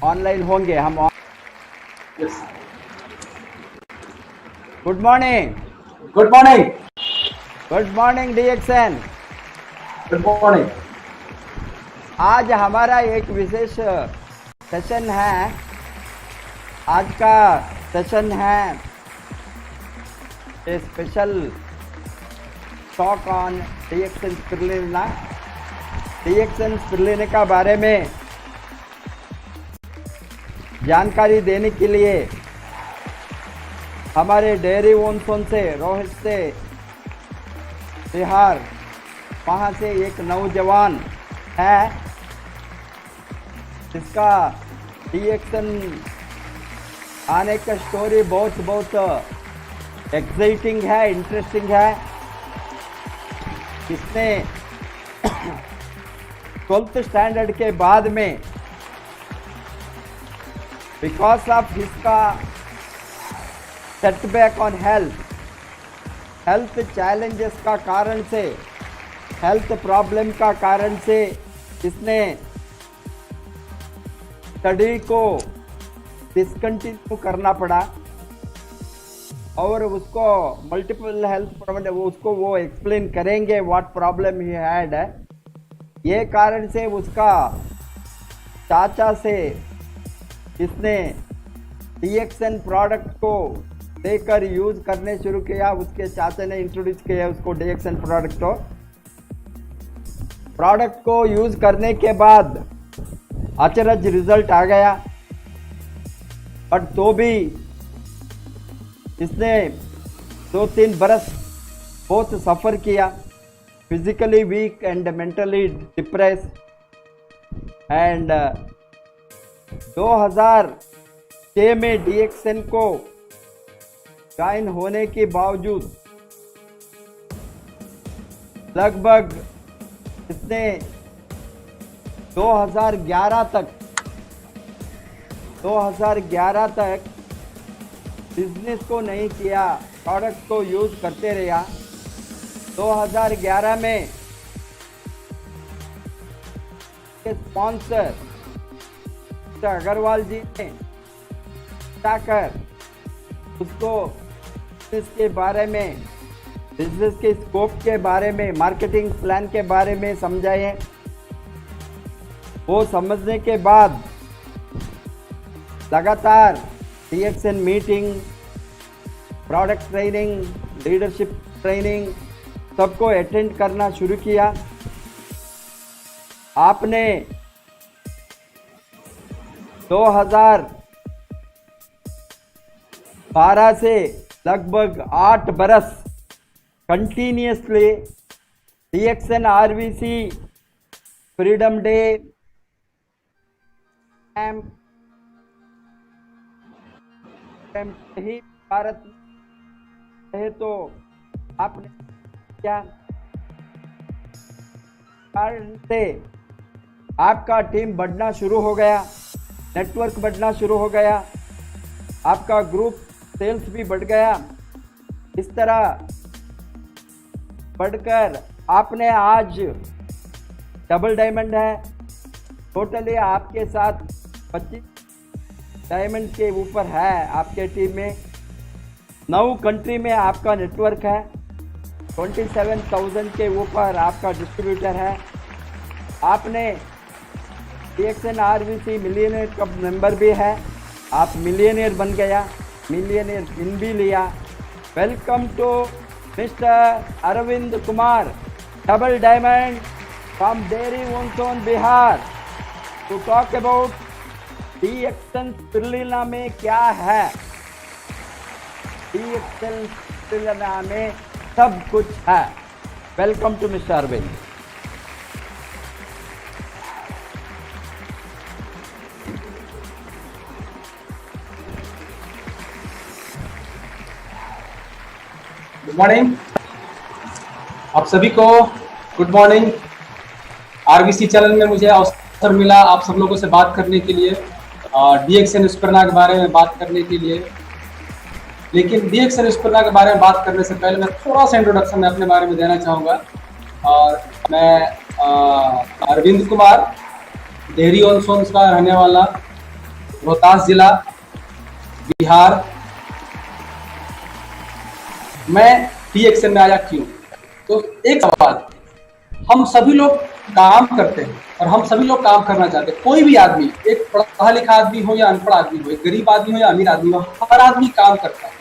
Online होंगे हम। Yes. Good morning. Good morning. Good morning DXN. Good morning. आज हमारा एक विशेष सेशन है। आज का सेशन है a special talk on DXN spirulina. DXN spirulina का बारे में जानकारी देने के लिए हमारे डेयरी ओनसोन से रोहित से बिहार वहाँ से एक नौजवान है जिसका डीएक्सएन आने का स्टोरी बहुत एक्साइटिंग है, इंटरेस्टिंग है। इसने 12th स्टैंडर्ड के बाद में बिकॉज ऑफ इसका सेटबैक ऑन हेल्थ चैलेंजेस का कारण से, हेल्थ प्रॉब्लम का कारण से इसने स्टडी को डिसकंटिन्यू करना पड़ा और उसको मल्टीपल हेल्थ प्रॉब्लम, उसको वो एक्सप्लेन करेंगे व्हाट प्रॉब्लम ही हैड। ये कारण से उसका चाचा से इसने डीएक्सएन प्रोडक्ट को लेकर यूज करने शुरू किया। उसके चाचा ने इंट्रोड्यूस किया उसको डीएक्सएन प्रोडक्ट को यूज करने के बाद अचरज रिजल्ट आ गया। बट तो भी इसने 2-3 बरस बहुत सफ़र किया, physically weak and mentally depressed. And 2006 में डीएक्सएन को ज्वाइन होने के बावजूद लगभग इसने 2011 तक बिजनेस को नहीं किया, प्रोडक्ट को यूज करते रहा। 2011 में स्पॉन्सर अग्रवाल जी ने जाकर उसको बिजनेस के बारे में, बिजनेस के स्कोप के बारे में, मार्केटिंग प्लान के बारे में समझाए। वो समझने के बाद लगातार DXN meeting, product training, leadership training सबको अटेंड करना शुरू किया। आपने 2012 से लगभग 8 बरस continuously DXN RVC freedom day ही भारत है, तो आपने क्या कारण से आपका टीम बढ़ना शुरू हो गया, नेटवर्क बढ़ना शुरू हो गया, आपका ग्रुप सेल्स भी बढ़ गया। इस तरह बढ़कर आपने आज डबल डायमंड है। टोटली आपके साथ 25 डायमंड के ऊपर है आपके टीम में। 9 कंट्री में आपका नेटवर्क है। 27,000 के ऊपर आपका डिस्ट्रीब्यूटर है। आपने डीएक्सएन आरवीसी मिलियनियर का मेंबर भी है। आप मिलियनियर बन गया, मिलियनियर पिन भी लिया। Welcome to mister Arvind Kumar, double diamond from Dehri On Sone Bihar, to talk about DXN spirulina में क्या है। डीएक्सएन स्पिरुलिना में सब कुछ है। Welcome to mister Arvind. Good morning आप सभी को। Good morning. आरवीसी चैनल में मुझे अवसर मिला आप सब लोगों से बात करने के लिए, डीएक्सएन स्पिरुलिना के बारे में बात करने के लिए। लेकिन डीएक्सएन स्पिरुलिना के बारे में बात करने से पहले मैं थोड़ा सा इंट्रोडक्शन मैं अपने बारे में देना चाहूँगा। और मैं अरविंद कुमार डेयरी ओनसोन का रहने वाला रोहतास जिला, बिहार। मैं DXN में आया क्यों? तो एक सवाल, हम सभी लोग काम करते हैं और हम सभी लोग काम करना चाहते हैं। कोई भी आदमी, एक पढ़ा लिखा आदमी हो या अनपढ़ आदमी हो, एक गरीब आदमी हो या अमीर आदमी हो, हर आदमी काम करता है।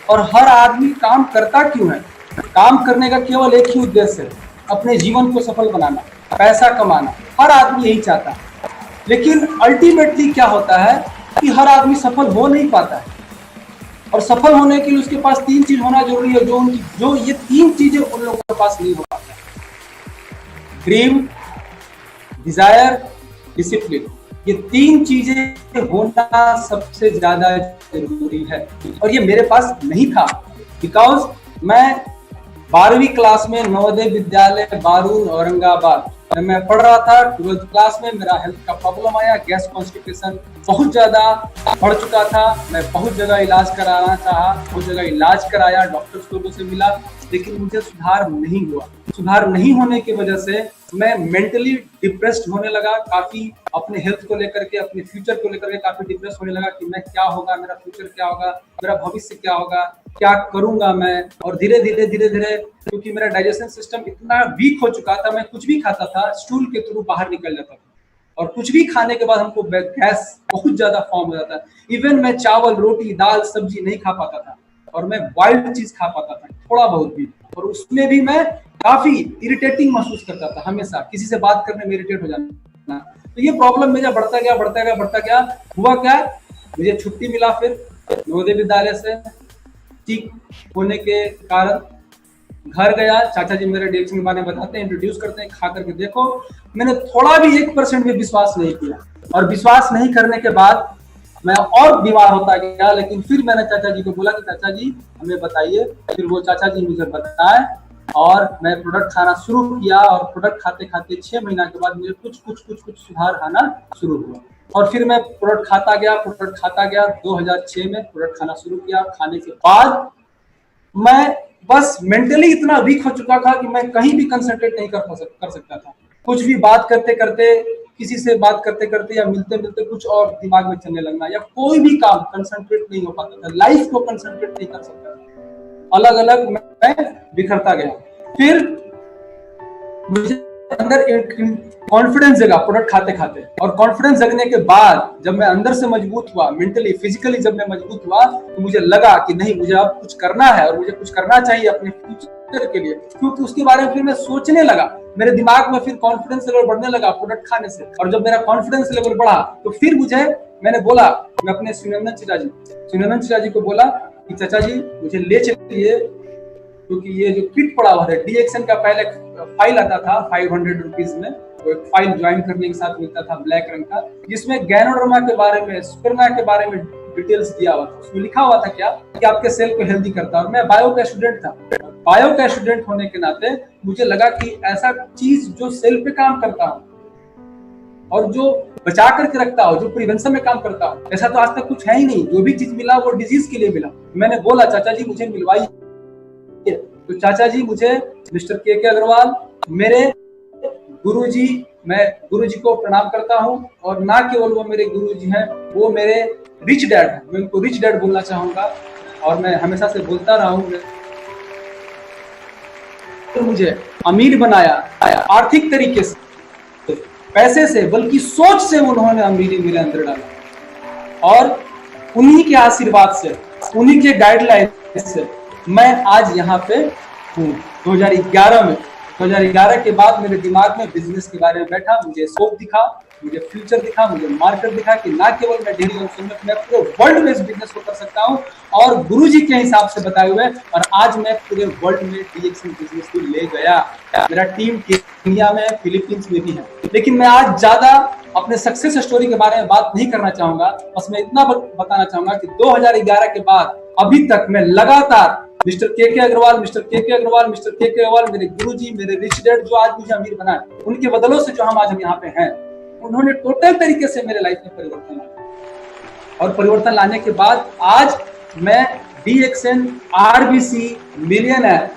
और हर आदमी काम करता क्यों है? काम करने का केवल एक ही उद्देश्य है, अपने जीवन को सफल बनाना, पैसा कमाना। हर आदमी यही चाहता है। लेकिन अल्टीमेटली क्या होता है कि हर आदमी सफल हो नहीं पाता है। और सफल होने के लिए उसके पास 3 चीज होना जरूरी है, जो ये 3 चीजें उन लोगों के पास नहीं हो पाता। Dream, desire, discipline. ये 3 चीजें होना सबसे ज्यादा जरूरी है और ये मेरे पास नहीं था। बिकॉज मैं 12वीं क्लास में नवोदय विद्यालय बारूद औरंगाबाद मैं पढ़ रहा था। 12th क्लास में मेरा हेल्थ का प्रॉब्लम आया, गैस कॉन्स्टिपेशन बहुत ज्यादा बढ़ चुका था। मैं बहुत जगह इलाज कराना चाहा, बहुत जगह इलाज कराया, डॉक्टर्स लोगों से मिला, लेकिन मुझे सुधार नहीं हुआ। सुधार नहीं होने की वजह से मैं मेंटली डिप्रेस्ड होने लगा। काफी अपने हेल्थ को लेकर के, अपने फ्यूचर को लेकर के काफी डिप्रेस होने लगा कि मैं क्या होगा, मेरा फ्यूचर क्या होगा, मेरा भविष्य क्या होगा, क्या करूंगा मैं। और धीरे धीरे क्योंकि मेरा डाइजेशन सिस्टम इतना वीक हो चुका था, मैं कुछ भी खाता था स्टूल के थ्रू बाहर निकल जाता था और कुछ भी खाने के बाद हमको गैस बहुत ज्यादा फॉर्म हो जाता है। इवन मैं चावल, रोटी, दाल, सब्जी नहीं खा पाता था और मैं वाइल्ड चीज खा पाता था थोड़ा बहुत भी, और उसमें भी मैं काफी इरिटेटिंग महसूस करता था। हमेशा किसी से बात करने में इरिटेट हो जाना। तो ये प्रॉब्लम मेरा बढ़ता गया। हुआ क्या, मुझे छुट्टी मिला फिर नवोदय विद्यालय से। ठीक होने के कारण घर गया, चाचा जी मेरे DXN के बारे में बताते हैं, इंट्रोड्यूस करते हैं, खा करके देखो। मैंने थोड़ा भी 1% भी विश्वास नहीं किया और विश्वास नहीं करने के बाद मैं और बीमार होता गया। लेकिन फिर मैंने चाचा जी को बोला कि चाचा जी हमें बताइए। फिर वो चाचा जी मुझे बताए और मैं प्रोडक्ट खाना शुरू किया और प्रोडक्ट खाते खाते 6 महीना के बाद मुझे कुछ सुधार आना शुरू हुआ। और फिर मैं प्रोडक्ट खाता गया। 2006 में प्रोडक्ट खाना शुरू किया। खाने के बाद मैं बस मेंटली इतना वीक हो चुका था कि मैं कहीं भी कंसंट्रेट नहीं कर सकता था। कुछ भी बात करते करते, किसी से बात करते करते या मिलते मिलते कुछ और दिमाग में चलने लगना, या कोई भी काम कंसंट्रेट नहीं हो पाता था, लाइफ को कंसंट्रेट नहीं कर सकता था। अलग अलग मैं बिखरता गया। फिर मुझे अंदर एक कॉन्फिडेंस जगा प्रोडक्ट खाते खाते, और कॉन्फिडेंस जगने के बाद जब मैं अंदर से मजबूत हुआ, मेंटली फिजिकली जब मैं मजबूत हुआ, तो मुझे लगा कि नहीं, मुझे अब कुछ करना है और मुझे कुछ करना चाहिए अपने फ्यूचर के लिए। क्योंकि उसके बारे में फिर मैं सोचने लगा, मेरे दिमाग में फिर कॉन्फिडेंस लेवल बढ़ने लगा प्रोडक्ट खाने से। और जब मेरा कॉन्फिडेंस लेवल बढ़ा तो फिर मैंने बोला, मैं अपने सुनंदन चिरा जी को बोला कि चाचा जी मुझे ले चलिए, क्योंकि ये जो किट पड़ा हुआ है DXN का पहले फाइल आता था 500 रुपीज में, वो एक फाइल ज्वाइन करने के साथ मिलता था ब्लैक रंग का, जिसमें गैनोडर्मा के बारे में, सुपरना के बारे में डिटेल्स दिया हुआ था। उसमें लिखा हुआ था क्या कि आपके सेल को हेल्दी करता है। और मैं बायो का स्टूडेंट था, बायो का स्टूडेंट होने के नाते मुझे लगा कि ऐसा चीज जो सेल पे काम करता हो और जो बचा करके रखता हो, जो प्रिवेंशन में काम करता हो, ऐसा तो आज तक कुछ है ही नहीं। जो भी चीज मिला वो डिजीज के लिए मिला। मैंने बोला चाचा जी मुझे मिलवाइए। तो चाचा जी मुझे मिस्टर के अग्रवाल, मेरे गुरुजी, मैं गुरुजी को प्रणाम करता हूं, और ना केवल वो मेरे गुरुजी हैं, वो मेरे रिच डैड हैं। मैं उनको रिच डैड बोलना चाहूंगा और मैं हमेशा से बोलता रहा हूं। तो मुझे अमीर बनाया आर्थिक तरीके से, पैसे से, बल्कि सोच से उन्होंने अमीरी मेरे अंदर डाला। और उन्हीं के आशीर्वाद से, उन्हीं के गाइडलाइन से मैं आज यहाँ पे हूँ। 2011 के बाद मेरे दिमाग में बिजनेस के बारे में बैठा, मुझे स्कोप दिखा, मुझे फ्यूचर दिखा, मुझे मार्केट दिखा कि ना केवल मैं डेली में, मैं पूरे वर्ल्ड में इस बिजनेस को कर सकता हूँ और गुरुजी के हिसाब से बताए हुए। और आज मैं पूरे वर्ल्ड में DXN बिजनेस को ले गया। मेरा टीम केन्या में, फिलीपींस में भी है। लेकिन मैं आज ज्यादा अपने सक्सेस स्टोरी के बारे में बात नहीं करना चाहूंगा। बस मैं इतना बताना चाहूंगा कि 2011 के बाद अभी तक मैं लगातार मिस्टर के अग्रवाल मेरे गुरुजी, मेरे रिच डैड जो आज मुझे अमीर बनाए, उनके बदलों से जो हम आज यहाँ पे हैं, उन्होंने टोटल तरीके से मेरे लाइफ में परिवर्तन लाया। और परिवर्तन लाने के बाद आज मैं DXN RBC millionaire,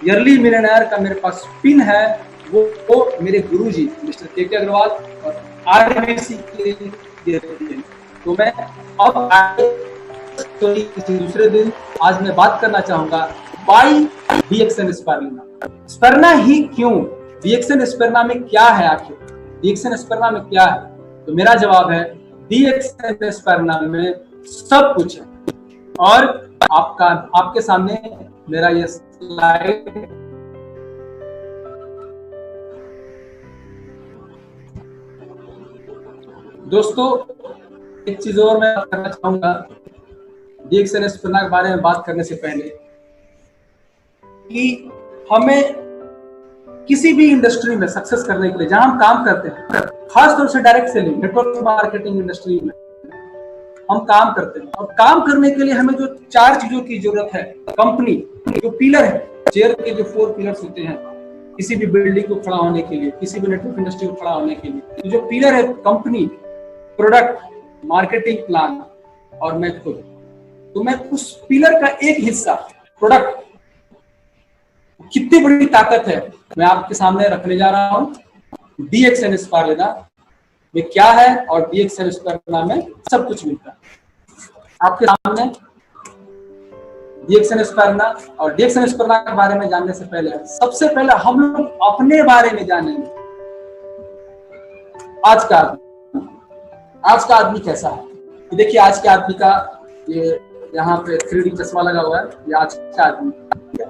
yearly millionaire का मेरे पास पिन है। वो मेरे गुरुजी मिस्टर के अग्रवाल और RBC के तो मैं अब किसी दूसरे दिन आज मैं बात करना चाहूंगा वाई डीएक्सन स्पिरुलिना। स्पिरुलिना ही क्यों, डीएक्सन स्पिरुलिना में क्या है, आखिर डीएक्सन स्पिरुलिना में क्या है? तो मेरा जवाब है डीएक्सन स्पिरुलिना में सब कुछ है। और आपके सामने मेरा ये स्लाइड दोस्तों, एक चीज और मैं करना चाहूंगा डीएक्सन स्पिरुलिना के बारे में बात करने से पहले, कि हमें किसी भी इंडस्ट्री में सक्सेस करने के लिए जहां हम काम करते हैं, खासतौर से direct selling, network marketing industry में हम काम करते हैं, और काम करने के लिए हमें जो 4 चीजों की जरूरत है, कंपनी जो पिलर है, चेयर के जो 4 पिलर्स होते हैं किसी भी बिल्डिंग को खड़ा होने के लिए, किसी भी नेटवर्क इंडस्ट्री को खड़ा होने के लिए, तो जो पिलर है कंपनी, प्रोडक्ट, मार्केटिंग प्लान और मैं खुद, तो मैं उस पिलर का एक हिस्सा प्रोडक्ट, कितनी बड़ी ताकत है मैं आपके सामने रखने जा रहा हूं। डीएक्सन स्पिरुलिना में क्या है और डीएक्सन स्पिरुलिना में सब कुछ मिलता है आपके सामने। डीएक्सन स्पिरुलिना और डीएक्सन स्पिरुलिना के बारे में जानने से पहले सबसे पहले हम लोग अपने बारे में जानेंगे। आज का आदमी कैसा है। देखिए आज के आदमी का ये यहाँ पे 3D चश्मा लगा हुआ है, ये आज का आदमी,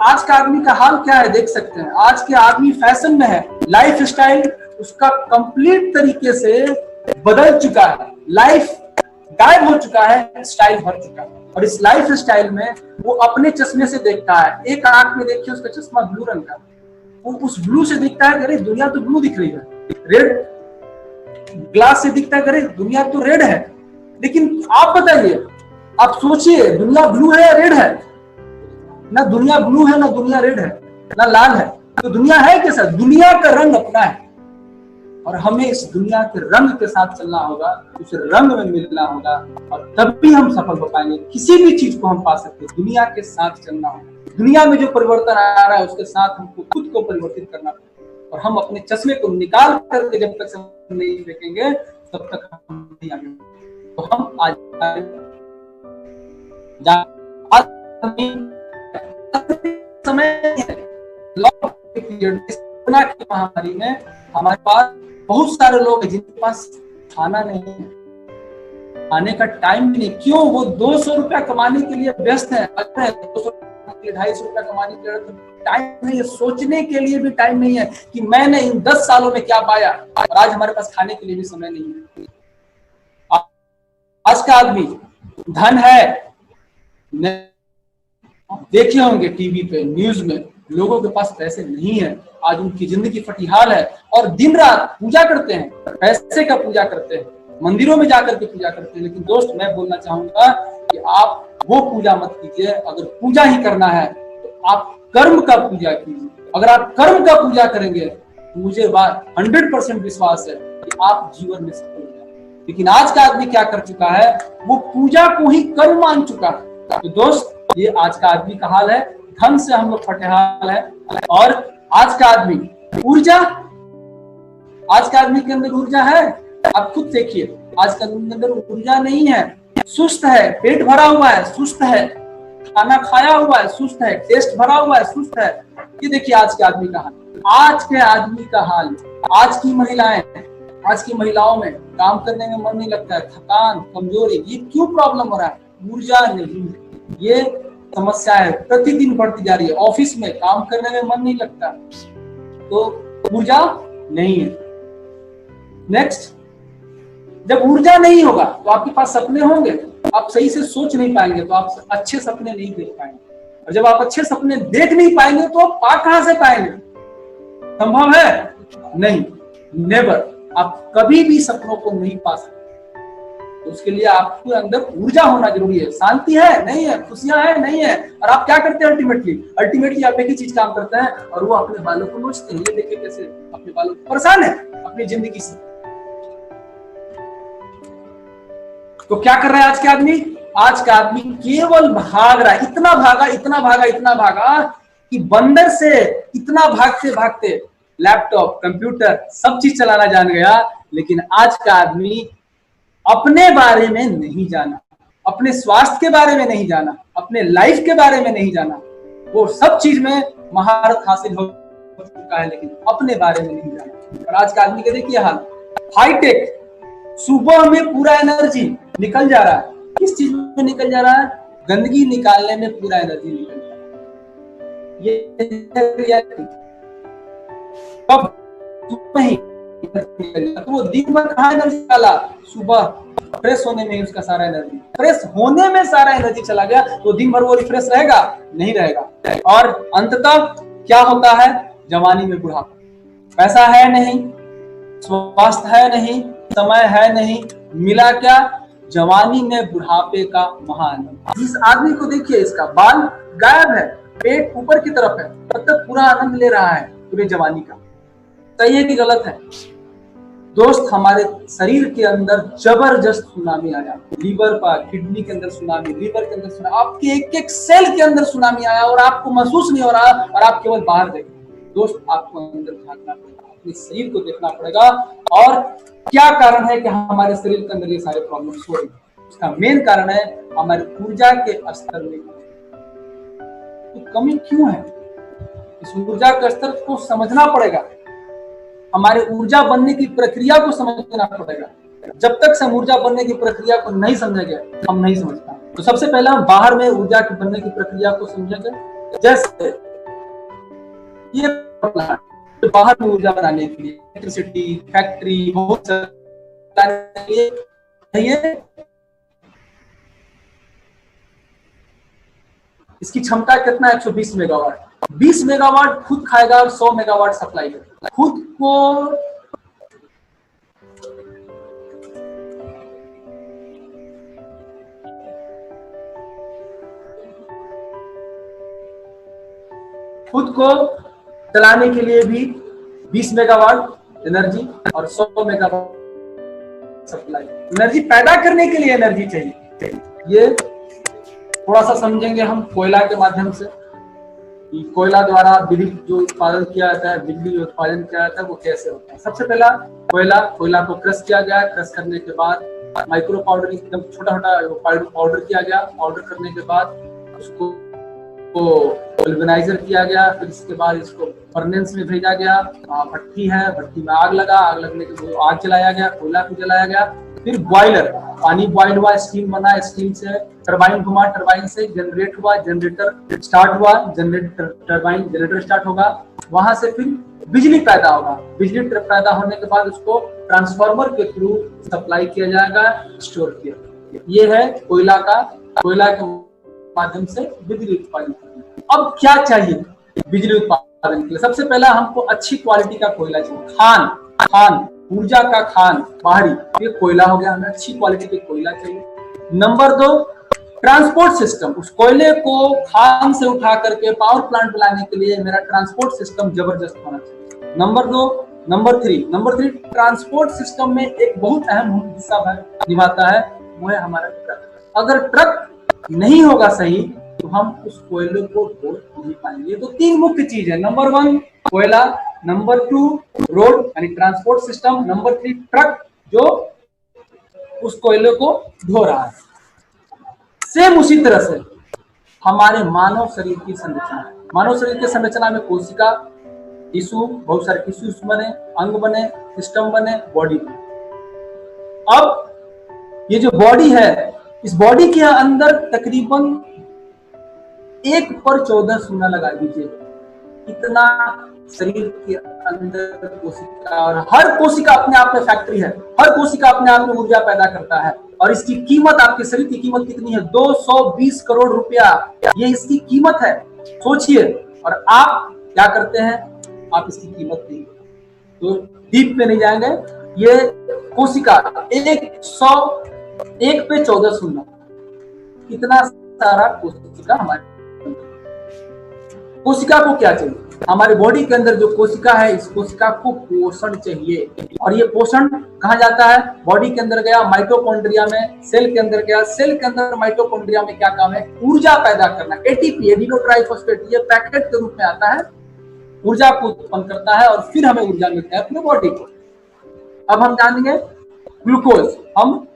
आज का आदमी का हाल क्या है देख सकते हैं। आज के आदमी फैशन में है, लाइफ स्टाइल उसका कंप्लीट तरीके से बदल चुका है, लाइफ गायब हो चुका है, स्टाइल भर चुका है। और इस लाइफ स्टाइल में वो अपने चश्मे से देखता है, एक आंख में देखिए उसका चश्मा ब्लू रंग का, वो उस ब्लू से दिखता है, अरे दुनिया तो ब्लू दिख रही है, रेड ग्लास से दिखता है, अरे दुनिया तो रेड है। लेकिन आप बताइए, आप सोचिए, दुनिया ब्लू है या रेड है? ना दुनिया ब्लू है, ना दुनिया रेड है, ना लाल है, तो दुनिया है कैसा? दुनिया का रंग अपना है, और हमें इस दुनिया के रंग के साथ चलना होगा, उस रंग में मिलना होगा, और तभी हम सफल हो पाएंगे। किसी भी चीज को हम पा सकते हैं, दुनिया के साथ चलना होगा। दुनिया में जो परिवर्तन आ रहा है उसके साथ हमको खुद को परिवर्तित करना होगा, और हम अपने चश्मे को निकाल करके जब तक नहीं देखेंगे तब तक हम नहीं आगे। तो हम आज समय महामारी में हमारे पास बहुत सारे लोग हैं जिनके पास खाना नहीं है, खाने का टाइम भी नहीं। क्यों? वो 200 रुपया कमाने के लिए व्यस्त है, 250 रुपया कमाने के लिए टाइम नहीं है, सोचने के लिए भी टाइम नहीं है कि मैंने इन 10 सालों में क्या पाया, और आज हमारे पास खाने के लिए भी समय नहीं है। आज का आदमी धन है, देखे होंगे टीवी पे, न्यूज में, लोगों के पास पैसे नहीं है, आज उनकी जिंदगी फटीहाल है, और दिन रात पूजा करते हैं, पैसे का पूजा करते हैं, मंदिरों में जाकर के पूजा करते हैं। लेकिन दोस्त मैं बोलना चाहूंगा कि आप वो पूजा मत कीजिए। अगर पूजा ही करना है तो आप कर्म का पूजा कीजिए। अगर आप कर्म का पूजा करेंगे तो मुझे 100% विश्वास है कि आप जीवन में सफल हो जाएंगे। लेकिन आज का आदमी क्या कर चुका है, वो पूजा को ही कर्म मान चुका है। तो दोस्त ये आज का आदमी का हाल है, धन से हम लोग फटेहाल है। और आज का आदमी ऊर्जा, आज का आदमी के अंदर ऊर्जा है, आप खुद देखिए, आज के अंदर ऊर्जा नहीं है, सुस्त है, पेट भरा हुआ है, सुस्त है, खाना खाया हुआ है, सुस्त है, टेस्ट भरा हुआ है, सुस्त है। ये देखिए आज के आदमी का हाल, आज के आदमी का हाल। आज की महिलाएं, आज की महिलाओं में काम करने में मन नहीं लगता है, थकान, कमजोरी, ये क्यों प्रॉब्लम हो रहा है? ऊर्जा नहीं है, ये समस्या है, प्रतिदिन बढ़ती जा रही है। ऑफिस में काम करने में मन नहीं लगता, तो ऊर्जा नहीं है। नेक्स्ट, जब ऊर्जा नहीं होगा तो आपके पास सपने होंगे, आप सही से सोच नहीं पाएंगे, तो आप अच्छे सपने नहीं देख पाएंगे, और जब आप अच्छे सपने देख नहीं पाएंगे तो आप पा कहां से पाएंगे? संभव है? नहीं, नेवर। आप कभी भी सपनों को नहीं पा सकते। तो उसके लिए आपके अंदर ऊर्जा होना जरूरी है। शांति है? नहीं है। खुशियां है? नहीं है। और आप क्या करते हैं? अल्टीमेटली आप एक ही चीज काम करते हैं, और वो अपने बालों को नोचते हैं। ये देखिए कैसे अपने बालों को परेशान है अपनी जिंदगी से। तो क्या कर रहा है आज के आदमी? आज का आदमी केवल भाग रहा है, इतना भागा, इतना भागा, इतना भागा कि बंदर से इतना भागते भागते लैपटॉप, कंप्यूटर, सब चीज चलाना जान गया। लेकिन आज का आदमी अपने बारे में नहीं जाना, अपने स्वास्थ्य के बारे में नहीं जाना, अपने लाइफ के बारे में नहीं जाना। वो सब चीज में महारत हासिल हो चुका है, लेकिन अपने बारे में नहीं जाना। और आज का आदमी के देखिए हाल, हाईटेक, सुबह में पूरा एनर्जी निकल जा रहा है। किस चीज में निकल जा रहा है? गंदगी निकालने में पूरा एनर्जी निकल जा रहा है। ये रियलिटी। कब? सुबह ही तो वो दिन भर कहाँ एनर्जी निकाला? सुबह फ्रेश होने में उसका सारा एनर्जी, फ्रेश होने में सारा एनर्जी चला गया, तो दिन भर वो रिफ्रेश रहेगा? नहीं रहेगा। और अंततः क्या होता है? जवानी में बुढ़ापा। पैसा है नहीं, स्वास्थ्य है नहीं, समय है नहीं, मिला क्या? जवानी में बुढ़ापे का महाआनंद। जिस आदमी को देखिए, इसका बाल गायब है, पेट ऊपर की तरफ है, मतलब पूरा आनंद ले रहा है पूरे जवानी का। सही है कि गलत है? दोस्त, हमारे शरीर के अंदर जबरदस्त सुनामी आया। लीवर पर, किडनी के अंदर सुनामी, लीवर के अंदर सुनामी, आपके एक एक सेल के अंदर सुनामी आया और आपको महसूस नहीं हो रहा, और आप केवल बाहर देख। दोस्त, आपको अंदर झांकना पड़ेगा, अपने शरीर को देखना पड़ेगा, और क्या कारण है कि हमारे शरीर के अंदर ये सारे प्रॉब्लम्स हो रही है। उसका मेन कारण है हमारी ऊर्जा के स्तर में तो कमी क्यों है। इस ऊर्जा के स्तर को समझना पड़ेगा, हमारे ऊर्जा बनने की प्रक्रिया को समझना पड़ेगा। जब तक हम ऊर्जा बनने की प्रक्रिया को नहीं समझेंगे, हम नहीं समझ पाएंगे। तो सबसे पहले हम बाहर में ऊर्जा की बनने की प्रक्रिया को समझेंगे। जैसे ये बाहर में ऊर्जा बनाने के लिए इलेक्ट्रिसिटी, फैक्ट्री, बहुत इसकी क्षमता कितना? 120 मेगावाट। 20 मेगावाट खुद खाएगा और 100 मेगावाट सप्लाई करेगा। खुद को चलाने के लिए भी 20 मेगावाट एनर्जी और 100 मेगावाट सप्लाई। एनर्जी पैदा करने के लिए एनर्जी चाहिए। ये थोड़ा सा समझेंगे हम कोयला के माध्यम से। कोयला द्वारा विद्युत जो उत्पादन किया जाता है, बिजली जो उत्पादन किया जाता है, वो कैसे होता है। सबसे पहला कोयला को क्रश किया गया। क्रश करने के बाद माइक्रो पाउडर, एकदम छोटा छोटा पाउडर किया गया। पाउडर करने के बाद उसको वल्कनाइजर किया गया। फिर इसके बाद इसको फर्नेस में भेजा गया। भट्टी है, भट्टी में आग लगा। आग लगने के बाद आग जलाया गया, कोयला को जलाया गया। फिर बॉयलर, पानी बॉयल हुआ, स्टीम बना, स्टीम से टरबाइन घुमा, टरबाइन से जनरेट हुआ, जनरेटर स्टार्ट हुआ, जनरेटर स्टार्ट होगा। वहां से फिर बिजली पैदा होगा। बिजली पैदा होने के बाद उसको ट्रांसफार्मर के थ्रू सप्लाई किया जाएगा, स्टोर किया। ये है कोयला के माध्यम से बिजली उत्पादन। अब क्या चाहिए बिजली उत्पादन के लिए? सबसे पहला हमको अच्छी क्वालिटी का कोयला चाहिए। खान, ऊर्जा का खान, बाहरी, ये कोयला हो गया। हमें अच्छी क्वालिटी का कोयला चाहिए। Number 2, transport system. उस कोयले को खान से उठा करके पावर प्लांट लाने के लिए मेरा ट्रांसपोर्ट सिस्टम जबरदस्त होना चाहिए। नंबर 3 ट्रांसपोर्ट सिस्टम में एक बहुत अहम हिस्सा निभाता है, वो है हमारा ट्रक। अगर ट्रक नहीं होगा सही तो हम उस कोयले को ढो नहीं पाएंगे। तो 3 मुख्य चीज है। नंबर 1 कोयला, नंबर 2 रोड यानी ट्रांसपोर्ट सिस्टम, नंबर 3 ट्रक जो उस कोयले को ढो रहा है। सेम उसी तरह से हमारे मानव शरीर की संरचना है। मानव शरीर की संरचना में कोशिका, टिश्यू, बहुत सारे टिश्यूज बने, अंग बने, सिस्टम बने, बॉडी बने। अब ये जो बॉडी है, इस बॉडी के अंदर तकरीबन 1/14 शून्य लगा दीजिए, इतना शरीर के अंदर कोशिका, और हर कोशिका अपने आप में फैक्ट्री है। हर कोशिका अपने आप में ऊर्जा पैदा करता है। और इसकी कीमत, आपके शरीर की कीमत कितनी है? 220 करोड़ रुपया, ये इसकी कीमत है। सोचिए। और आप क्या करते हैं? आप इसकी कीमत नहीं, तो डीप में नहीं जाएंगे। ये कोशिका 1/14 शून्य, कितना सारा कोशिका हमारे। कोशिका को क्या चाहिए? हमारे बॉडी के अंदर जो कोशिका है, इस कोशिका को पोषण चाहिए। और ये पोषण कहाँ जाता है? बॉडी के अंदर गया, माइटोकॉन्ड्रिया में, सेल के अंदर गया। सेल के अंदर माइटोकॉन्ड्रिया में क्या काम है? ऊर्जा पैदा करना। एटीपी, एडिनो ट्राइफॉस्फेट, ये पैकेट के रूप में आता है, ऊर्जा को उत्पन्न करता है, और फिर हमें ऊर्जा मिलता है अपने बॉडी को। अब हम जानेंगे ग्लूकोज। हम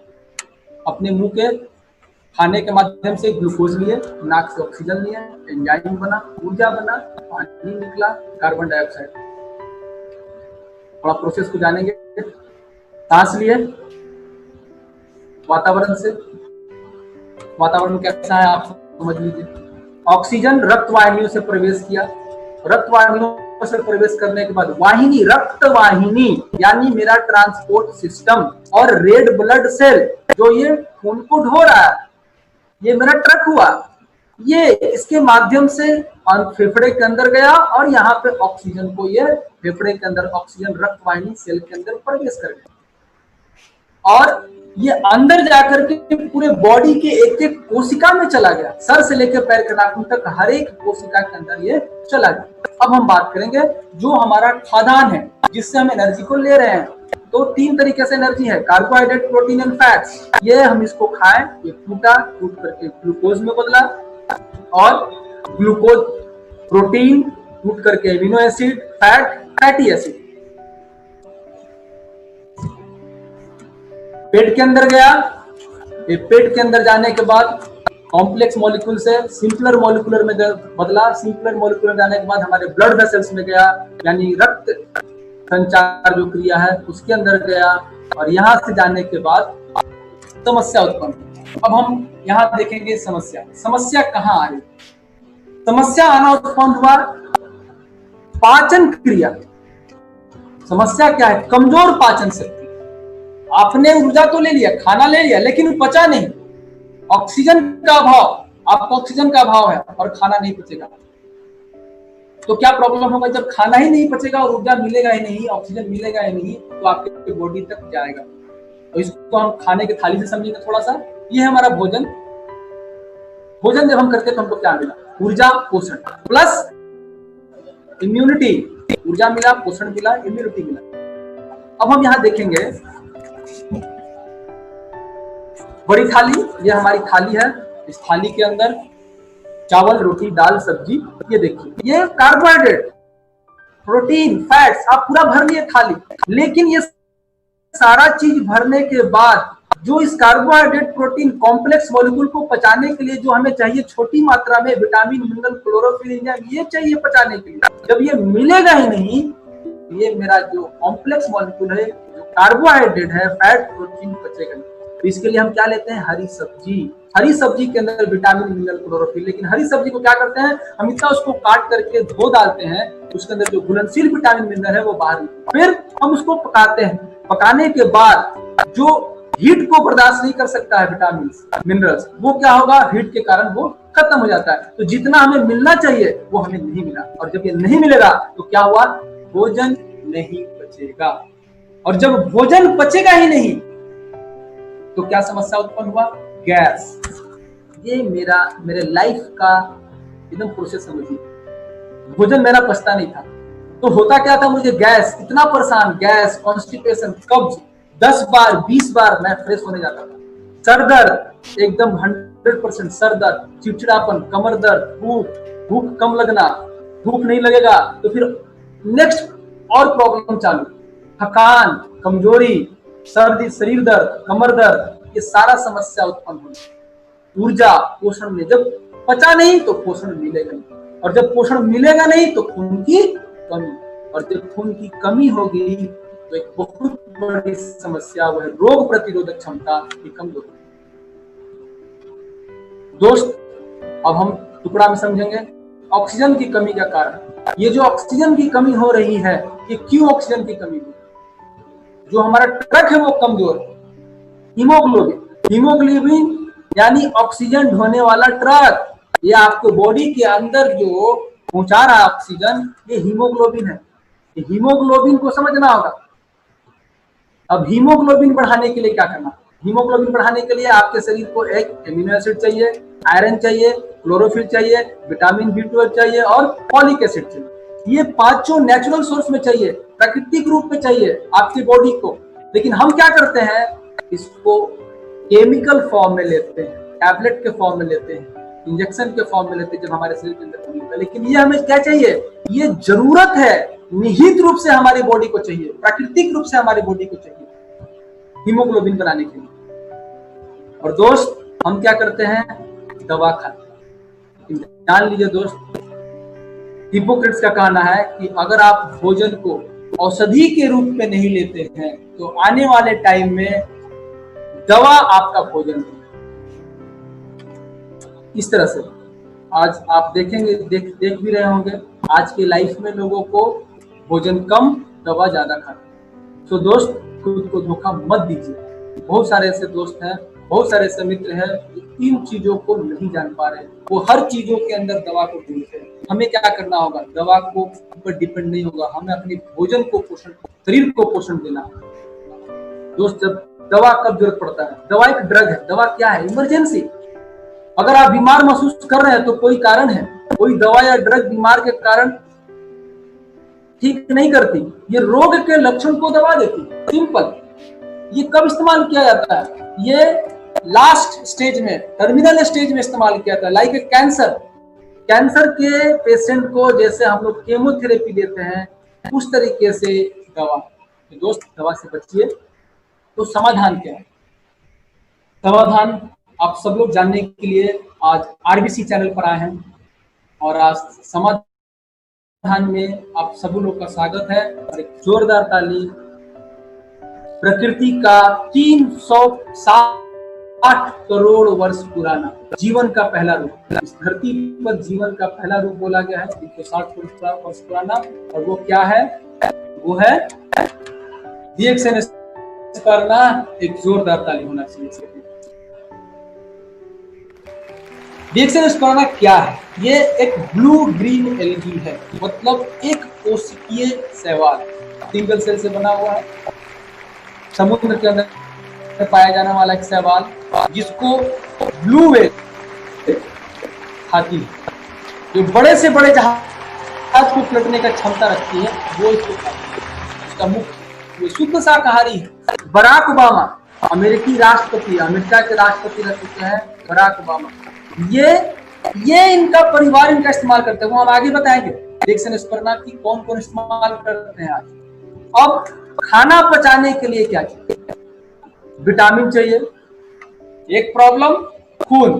अपने मुंह के खाने के माध्यम से ग्लूकोज लिए, नाक से ऑक्सीजन लिए, एंजाइम बना, ऊर्जा बना, पानी निकला, कार्बन डाइऑक्साइड। थोड़ा प्रोसेस को जानेंगे। सांस लिए वातावरण से, वातावरण कैसा है आप समझ लीजिए। ऑक्सीजन रक्त वाहिनियों से प्रवेश किया, रक्त वाहिनियों से प्रवेश करने के बाद वाहिनी, रक्त वाहिनी यानी मेरा ट्रांसपोर्ट सिस्टम, और रेड ब्लड सेल जो ये खून को ढो रहा है, ये मेरा ट्रक हुआ, ये इसके माध्यम से फेफड़े के अंदर गया और यहाँ पे ऑक्सीजन को ये फेफड़े के अंदर ऑक्सीजन रक्त वाहिनी सेल के अंदर प्रवेश कर गया और ये अंदर जाकर के पूरे बॉडी के एक एक कोशिका में चला गया। सर से लेकर पैर के नाखून तक हर एक कोशिका के अंदर ये चला गया। अब हम बात करेंगे जो हमारा खाद्यान्न है जिससे हम एनर्जी को ले रहे हैं। तो 3 तरीके से एनर्जी है, कार्बोहाइड्रेट, प्रोटीन एंड फैट्स। ये हम इसको खाएं, ये टूट करके ग्लूकोज में बदला, और ग्लूकोज प्रोटीन टूट करके एमिनो एसिड, फैटी एसिड पेट के अंदर गया। ये पेट के अंदर जाने के बाद कॉम्प्लेक्स मॉलिक्यूल से सिंपलर मॉलिक्यूलर में बदला, सिंपलर मॉलिक्यूलर जाने के बाद हमारे ब्लड वेसल्स में गया, यानी रक्त संचार जो क्रिया है उसके अंदर गया, और यहां से जाने के बाद समस्या उत्पन्न। अब हम यहां देखेंगे समस्या कहां आई। समस्या आना उत्पन्न हुआ पाचन क्रिया। समस्या क्या है? कमजोर पाचन शक्ति। आपने ऊर्जा तो ले लिया, खाना ले लिया, लेकिन पचा नहीं। ऑक्सीजन का अभाव, आपको ऑक्सीजन का अभाव है और खाना नहीं पचेगा, तो क्या प्रॉब्लम होगा? जब खाना ही नहीं पचेगा और ऊर्जा मिलेगा ही नहीं, ऑक्सीजन मिलेगा ही नहीं, तो आपके बॉडी तक जाएगा। तो इसको हम खाने के थाली से समझेंगे थोड़ा सा। ये है हमारा भोजन। भोजन जब हम करते हैं तो हमको क्या मिला? ऊर्जा, पोषण प्लस इम्यूनिटी। ऊर्जा मिला, पोषण मिला, इम्यूनिटी मिला। अब हम यहां देखेंगे बड़ी थाली, ये हमारी थाली है। इस थाली के अंदर चावल, रोटी, दाल, सब्जी, ये देखिए, ये कार्बोहाइड्रेट, प्रोटीन, फैट्स, आप पूरा भर लिए थाली। लेकिन ये सारा चीज भरने के बाद जो इस कार्बोहाइड्रेट, प्रोटीन, कॉम्प्लेक्स मॉलिक्यूल को पचाने के लिए जो हमें चाहिए छोटी मात्रा में विटामिन, मिनरल, क्लोरोफिल, एंजाइम, ये चाहिए पचाने के लिए, जब ये मिलेगा ही नहीं, ये मेरा जो कॉम्प्लेक्स मॉलिक्यूल है, जो कार्बोहाइड्रेट है, फैट, प्रोटीन पचेगा नहीं। तो इसके लिए हम क्या लेते हैं? हरी सब्जी। हरी सब्जी के अंदर विटामिन, मिनरल, क्लोरोफिल। लेकिन हरी सब्जी को क्या करते हैं? हम इतना उसको काट करके धो डालते हैं, उसके अंदर जो घुलनशील विटामिन, मिनरल है वो बाहर निकलता है। फिर हम उसको पकाते हैं। पकाने के बाद जो हीट को बर्दाश्त नहीं कर सकता है विटामिन, मिनरल्स, वो क्या होगा? हीट के कारण वो खत्म हो जाता है। तो जितना हमें मिलना चाहिए वो हमें नहीं मिला, और जब ये नहीं मिलेगा तो क्या हुआ? भोजन नहीं पचेगा। और जब भोजन पचेगा ही नहीं तो क्या समस्या उत्पन्न हुआ? गैस। ये मेरे लाइफ का एकदम प्रोसेस समझिए। भोजन मेरा पचता नहीं था तो होता क्या था? मुझे गैस, इतना परेशान, गैस, कॉन्स्टिपेशन, कब्ज, 10 बार 20 बार मैं फ्रेश होने जाता था। सर दर्द, एकदम 100% सर दर्द, चिड़चिड़ापन, कमर दर्द, भूख कम लगना, भूख नहीं लगेगा तो फिर नेक्स्ट और प्रॉब्लम चालू, थकान, कमजोरी, सर्दी, शरीर दर्द, कमर दर्द, ये सारा समस्या उत्पन्न होगी। ऊर्जा, पोषण में जब पचा नहीं तो पोषण मिलेगा नहीं, और जब पोषण मिलेगा नहीं तो खून की कमी, और जब खून की कमी होगी तो एक बहुत बड़ी समस्या वह रोग प्रतिरोधक क्षमता की कमजोर होगी। दोस्त, अब हम टुकड़ा में समझेंगे ऑक्सीजन की कमी का कारण। ये जो ऑक्सीजन की कमी हो रही है, ये क्यों ऑक्सीजन की कमी हो? जो हमारा ट्रक है वो कमजोर है। हीमोग्लोबिन यानी ऑक्सीजन ढोने वाला ट्रक, ये आपको बॉडी के अंदर जो पहुंचा रहा है ऑक्सीजन, ये हीमोग्लोबिन है। ये हीमोग्लोबिन को समझना होगा। अब हीमोग्लोबिन बढ़ाने के लिए क्या करना? हीमोग्लोबिन बढ़ाने के लिए आपके शरीर को एक एमिनो एसिड चाहिए, आयरन चाहिए, क्लोरोफिल चाहिए, विटामिन B12 चाहिए और फॉलिक एसिड चाहिए। ये पांचों नेचुरल सोर्स में चाहिए, प्राकृतिक रूप में चाहिए आपकी बॉडी को। लेकिन हम क्या करते हैं? इसको केमिकल फॉर्म में लेते हैं, टैबलेट के फॉर्म में लेते हैं, इंजेक्शन के फॉर्म में लेते हैं जब हमारे शरीर के अंदर नहीं होता। लेकिन ये हमें क्या चाहिए? ये जरूरत है, निहित रूप से हमारी बॉडी को चाहिए, प्राकृतिक रूप से हमारी बॉडी को चाहिए हीमोग्लोबिन बनाने के लिए। और दोस्त हम क्या करते हैं, दवा खाते हैं। लेकिन जान लीजिए दोस्त, हिपोक्रेट्स का कहना है कि अगर आप भोजन को औषधि के रूप में नहीं लेते हैं तो आने वाले टाइम में दवा आपका भोजन है। इस तरह से आज आप देखेंगे, देख भी रहे होंगे, आज के लाइफ में लोगों को भोजन कम, दवा ज्यादा खाते। तो दोस्त खुद को धोखा मत दीजिए। बहुत सारे ऐसे दोस्त हैं, बहुत सारे ऐसे मित्र हैं जो इन चीजों को नहीं जान पा रहे, वो हर चीजों के अंदर दवा को ढूंढते हैं। हमें क्या करना होगा, दवा को ऊपर डिपेंड नहीं होगा, हमें अपने भोजन को पोषण, शरीर को पोषण देना होगा। दोस्त जब दवा कब जरूरत पड़ता है, दवा एक ड्रग है। दवा क्या है, इमरजेंसी। अगर आप बीमार महसूस कर रहे हैं तो कोई कारण है, कोई दवा या ड्रग बीमार के कारण ठीक नहीं करती, ये रोग के लक्षण को दबा देती, सिंपल। ये कब इस्तेमाल किया जाता है, ये लास्ट स्टेज में, टर्मिनल स्टेज में इस्तेमाल किया जाता है। लाइक कैंसर, कैंसर के पेशेंट को जैसे हम लोग केमोथेरेपी देते हैं, उस तरीके से दवा। तो दोस्त दवा से बचिए। तो समाधान क्या है, समाधान आप सब लोग जानने के लिए आज आरबीसी चैनल पर आए हैं, और आज समाधान में आप सभी लोग का स्वागत है। और एक जोरदार ताली। प्रकृति का 360 करोड़ वर्ष पुराना जीवन का पहला रूप, इस धरती पर जीवन का पहला रूप बोला गया है 360 वर्ष पुराना। और वो क्या है, वो है डीएक्सएन स्पर्ना। एक जोरदार ताली होना चाहिए। डीएक्सएन स्पर्ना क्या है, ये एक ब्लू ग्रीन एल्गी है, मतलब एक कोशिकीय शैवाल, सिंगल सेल से बना हुआ है, समुद्र के अंदर पाया जाने वाला एक शैवाल, जिसको ब्लू व्हेल खाती है, जो बड़े से बड़े जहाज को पलटने का क्षमता रखती है, वो इसको खाती है। इसका मुख्य शुद्ध शाकाहारी है। बराक ओबामा अमेरिकी राष्ट्रपति, अमेरिका के राष्ट्रपति रह चुके हैं बराक ओबामा, ये इनका परिवार इनका इस्तेमाल करते हैं। वो हम आगे बताएंगे डीएक्सएन स्पर्ना की कौन कौन इस्तेमाल करते हैं आज। अब खाना पचाने के लिए क्या चाहिए, विटामिन चाहिए। एक प्रॉब्लम, खून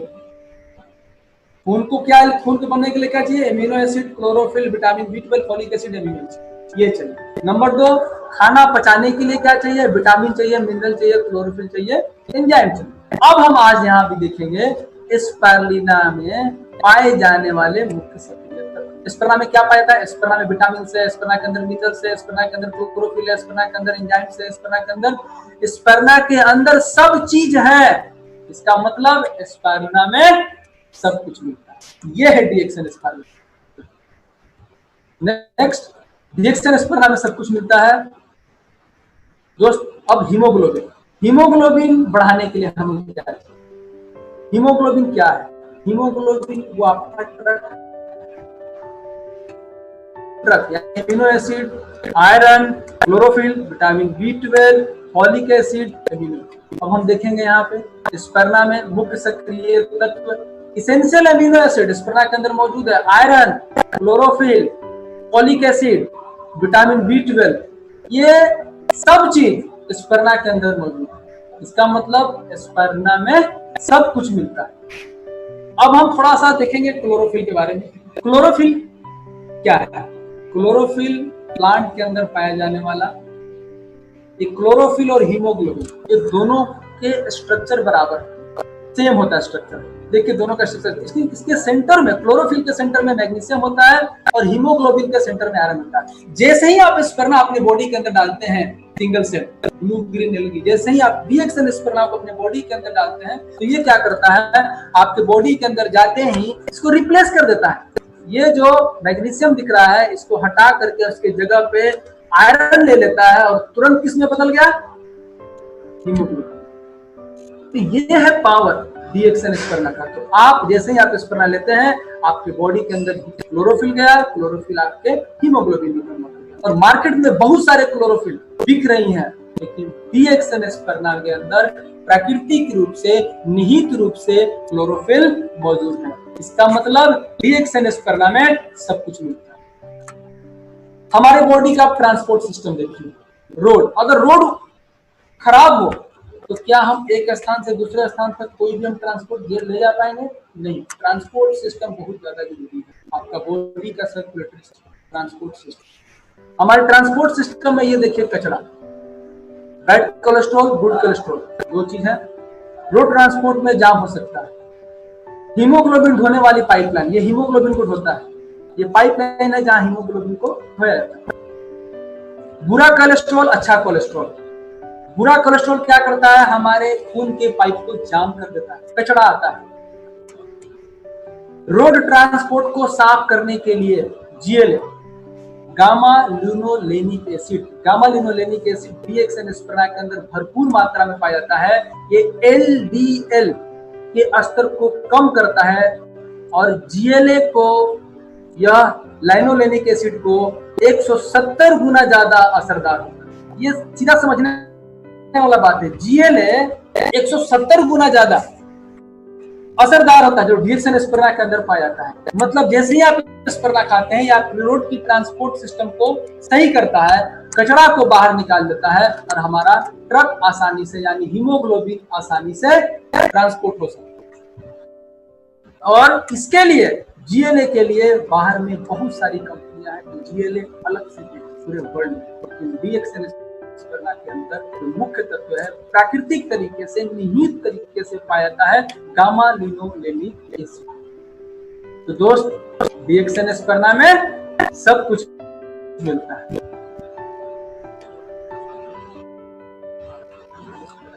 को क्या, खून को बनने के लिए क्या चाहिए, amino acid, chlorophyll, vitamin B12, folic acid, amino acid, ये चाहिए। नंबर 2, खाना पचाने के लिए क्या चाहिए, विटामिन चाहिए, मिनरल चाहिए, क्लोरोफिल चाहिए, एंजाइम चाहिए। अब हम आज यहाँ भी देखेंगे स्पारुलिना में पाए जाने वाले मुख्य सक्रिय तत्व। स्पर्ना में क्या पाया जाता है, स्पर्ना में विटामिन से, स्पर्ना के अंदर मिनरल से, स्पर्ना के अंदर क्लोरोफिल है, स्पर्ना के अंदर एंजाइम से, स्पर्ना के अंदर सब चीज है। इसका मतलब स्पारुलिना में सब कुछ मिलता है। ये है डीएक्सएन स्पारुलिना। नेक्स्ट, डीएक्सएन स्पर्ना में सब कुछ मिलता है दोस्त। अब हीमोग्लोबिन बढ़ाने के लिए हमें क्या चाहिए, हीमोग्लोबिन क्या है, हीमोग्लोबिन वो आपका truck amino acid, iron, chlorophyll, vitamin B12, folic acid, amino. अब हम देखेंगे यहाँ पे स्पर्ना में मुख्य सक्रिय तत्व, इसेंशियल एमिनो एसिड स्पर्ना के अंदर मौजूद है, iron, chlorophyll, folic acid, vitamin B12, ये सब चीज स्पर्ना के अंदर मौजूद है। इसका मतलब स्पर्ना में सब कुछ मिलता है। अब हम थोड़ा सा देखेंगे क्लोरोफिल के बारे में। क्लोरोफिल क्या है, क्लोरोफिल प्लांट के अंदर पाया जाने वाला, ये क्लोरोफिल और हीमोग्लोबिन ये दोनों के स्ट्रक्चर बराबर सेम होता है। स्ट्रक्चर देखिए दोनों का स्ट्रक्चर, इसके सेंटर में, क्लोरोफिल के सेंटर में मैग्नीशियम होता है और हीमोग्लोबिन के सेंटर में आयरन होता है। जैसे ही आप स्पर्ना अपने बॉडी के अंदर डालते हैं, single cell blue green algae, जैसे ही आप डीएक्सएन स्पर्ना को अपने बॉडी के अंदर डालते हैं तो ये क्या करता है, आपके बॉडी के अंदर जाते ही इसको रिप्लेस कर देता है। ये जो मैग्नीशियम दिख रहा है इसको हटा करके उसके जगह पे आयरन ले लेता है और तुरंत किसमें बदल गया, हीमोग्लोबिन। तो ये है पावर डीएक्सएन स्पर्ना का। तो आप जैसे ही आप स्पर्ना लेते हैं आपके बॉडी के अंदर क्लोरोफिल गया, क्लोरोफिल आपके हीमोग्लोबिन में कन्वर्ट हो गया। और मार्केट में बहुत सारे क्लोरोफिल बिक रही हैं, लेकिन डीएक्सएन स्पर्ना के अंदर प्राकृतिक रूप से, निहित रूप से क्लोरोफिल मौजूद है। इसका मतलब डीएक्सएन स्पर्ना में सब कुछ मिलता है। हमारे बॉडी का ट्रांसपोर्ट सिस्टम देखिए, रोड, अगर रोड खराब हो तो क्या हम एक स्थान से दूसरे स्थान तक कोई भी हम ट्रांसपोर्ट ले जा पाएंगे? नहीं। ट्रांसपोर्ट सिस्टम बहुत ज्यादा जरूरी है, आपका बॉडी का सर्कुलेटरी सिस्टम, ट्रांसपोर्ट सिस्टम। हमारे ट्रांसपोर्ट सिस्टम में ये देखिए कचरा, बैड कोलेस्ट्रॉल, गुड कोलेस्ट्रॉल, दो चीज है। रोड ट्रांसपोर्ट में जाम हो सकता है। हीमोग्लोबिन ढोने वाली पाइपलाइन, ये हीमोग्लोबिन को ढोता है, ये पाइपलाइन है जहां हीमोग्लोबिन को ढोया जाता है। बुरा कोलेस्ट्रॉल, अच्छा कोलेस्ट्रॉल। बुरा कोलेस्ट्रॉल क्या करता है? हमारे खून के पाइप को जाम कर देता है, कचरा आता है। रोड ट्रांसपोर्ट को साफ करने के लिए GLA, gamma linolenic acid, gamma linolenic acid DXN स्पर्ना के अंदर भरपूर मात्रा में पाया जाता है। ये LDL के स्तर को कम करता है और GLA को, यह लाइनोलेनिक एसिड को 170 गुना ज्यादा असरदार होता है। ये सीधा समझने वाला बात है। GLA 170 गुना ज्यादा असरदार होता है जो DXN स्पर्ना के अंदर पाया जाता है। मतलब जैसे ही आप स्पर्ना खाते हैं, या रोड की ट्रांसपोर्ट सिस्टम को सही करता है, कचरा को बाहर निकाल देता है और हमारा ट्रक आसानी से, यानी हीमोग्लोबिन आसानी से ट्रांसपोर्ट हो सकता है। और इसके लिए GLA के लिए बाहर में बहुत सारी कंपनियां हैं जो GLA अलग से पूरे वर्ल्ड में, DXN स्पर्ना के अंदर जो मुख्य तत्व है प्राकृतिक तरीके से, निहित तरीके से पाया जाता है गामा लिनोलेनिक एसिड। तो दोस्त, DXN स्पर्ना में सब कुछ मिलता है।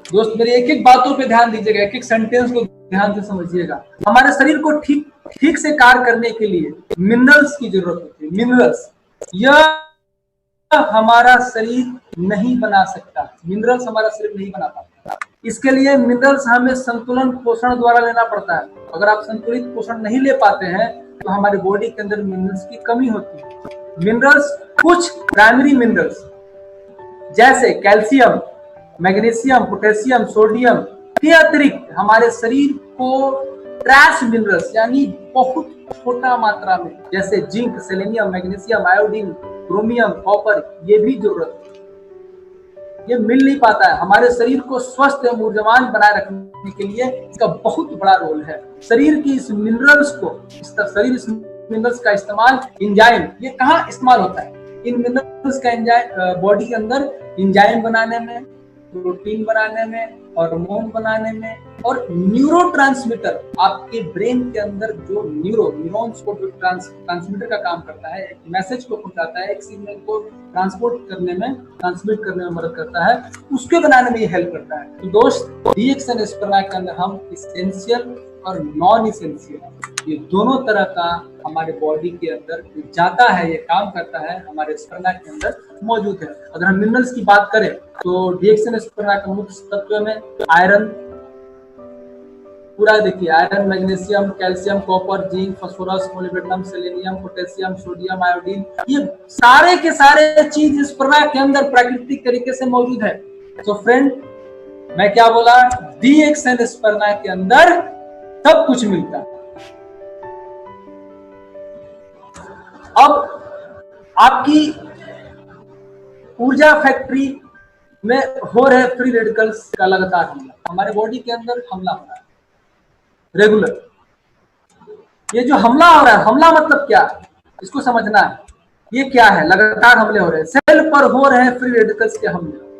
दोस्त मेरी एक एक बातों पे ध्यान दीजिएगा, एक एक सेंटेंस को ध्यान से समझिएगा। हमारे शरीर को ठीक से कार्य करने के लिए मिनरल्स की जरूरत होती है। मिनरल्स, यह हमारा शरीर नहीं बना सकता, मिनरल्स हमारा शरीर नहीं बना पाता। इसके लिए मिनरल्स हमें संतुलन पोषण द्वारा लेना पड़ता है। अगर आप संतुलित पोषण नहीं ले पाते हैं तो हमारे बॉडी के अंदर मिनरल्स की कमी होती है। मिनरल्स, कुछ प्राइमरी मिनरल्स जैसे कैल्शियम, मैग्नीशियम, पोटेशियम, सोडियम के अतिरिक्त हमारे शरीर को ट्रैश मिनरल्स, यानी बहुत छोटा मात्रा में, जैसे zinc, selenium, magnesium, iodine, chromium, copper, ये भी जरूरत है। ये मिल नहीं पाता है। हमारे शरीर को स्वस्थ एवं ऊर्जावान बनाए रखने के लिए इसका बहुत बड़ा रोल है। शरीर की इस मिनरल्स का इस्तेमाल एंजाइम, ये कहाँ इस्तेमाल होता है? इन मिनरल्स का एंजाइम बॉडी के अंदर एंजाइम बनाने में, प्रोटीन बनाने में, हार्मोन बनाने में, और न्यूरोट्रांसमीटर, आपके ब्रेन के अंदर जो न्यूरॉन्स को जो ट्रांसमीटर का काम करता है, एक मैसेज को पहुंचाता है, एक सिग्नल को ट्रांसमिट करने में मदद करता है, उसके बनाने में ये हेल्प करता है। तो दोस्त, DXN स्पर्ना के अंदर हम इसेंशियल और नॉन इसेंशियल, ये दोनों तरह का हमारे बॉडी के अंदर जाता है, ये काम करता है, हमारे स्पर्ना के अंदर मौजूद है। अगर हम मिनरल्स की बात करें तो DXN स्पर्ना के मुख्य तत्व में आयरन, पूरा देखिए, iron, magnesium, calcium, copper, zinc, phosphorus, molybdenum, selenium, potassium, sodium, iodine, ये सारे के सारे चीज स्पर्ना के अंदर प्राकृतिक तरीके से मौजूद है। तो फ्रेंड, मैं क्या बोला? DXN स्पर्ना के अंदर सब कुछ मिलता है। अब आपकी ऊर्जा फैक्ट्री में हो रहे फ्री रेडिकल्स का लगातार हमला, हमारे बॉडी के अंदर हमला हो रहा है रेगुलर। ये जो हमला हो रहा है, हमला मतलब क्या है, इसको समझना है। ये क्या है? लगातार हमले हो रहे हैं, सेल पर हो रहे हैं फ्री रेडिकल्स के हमले।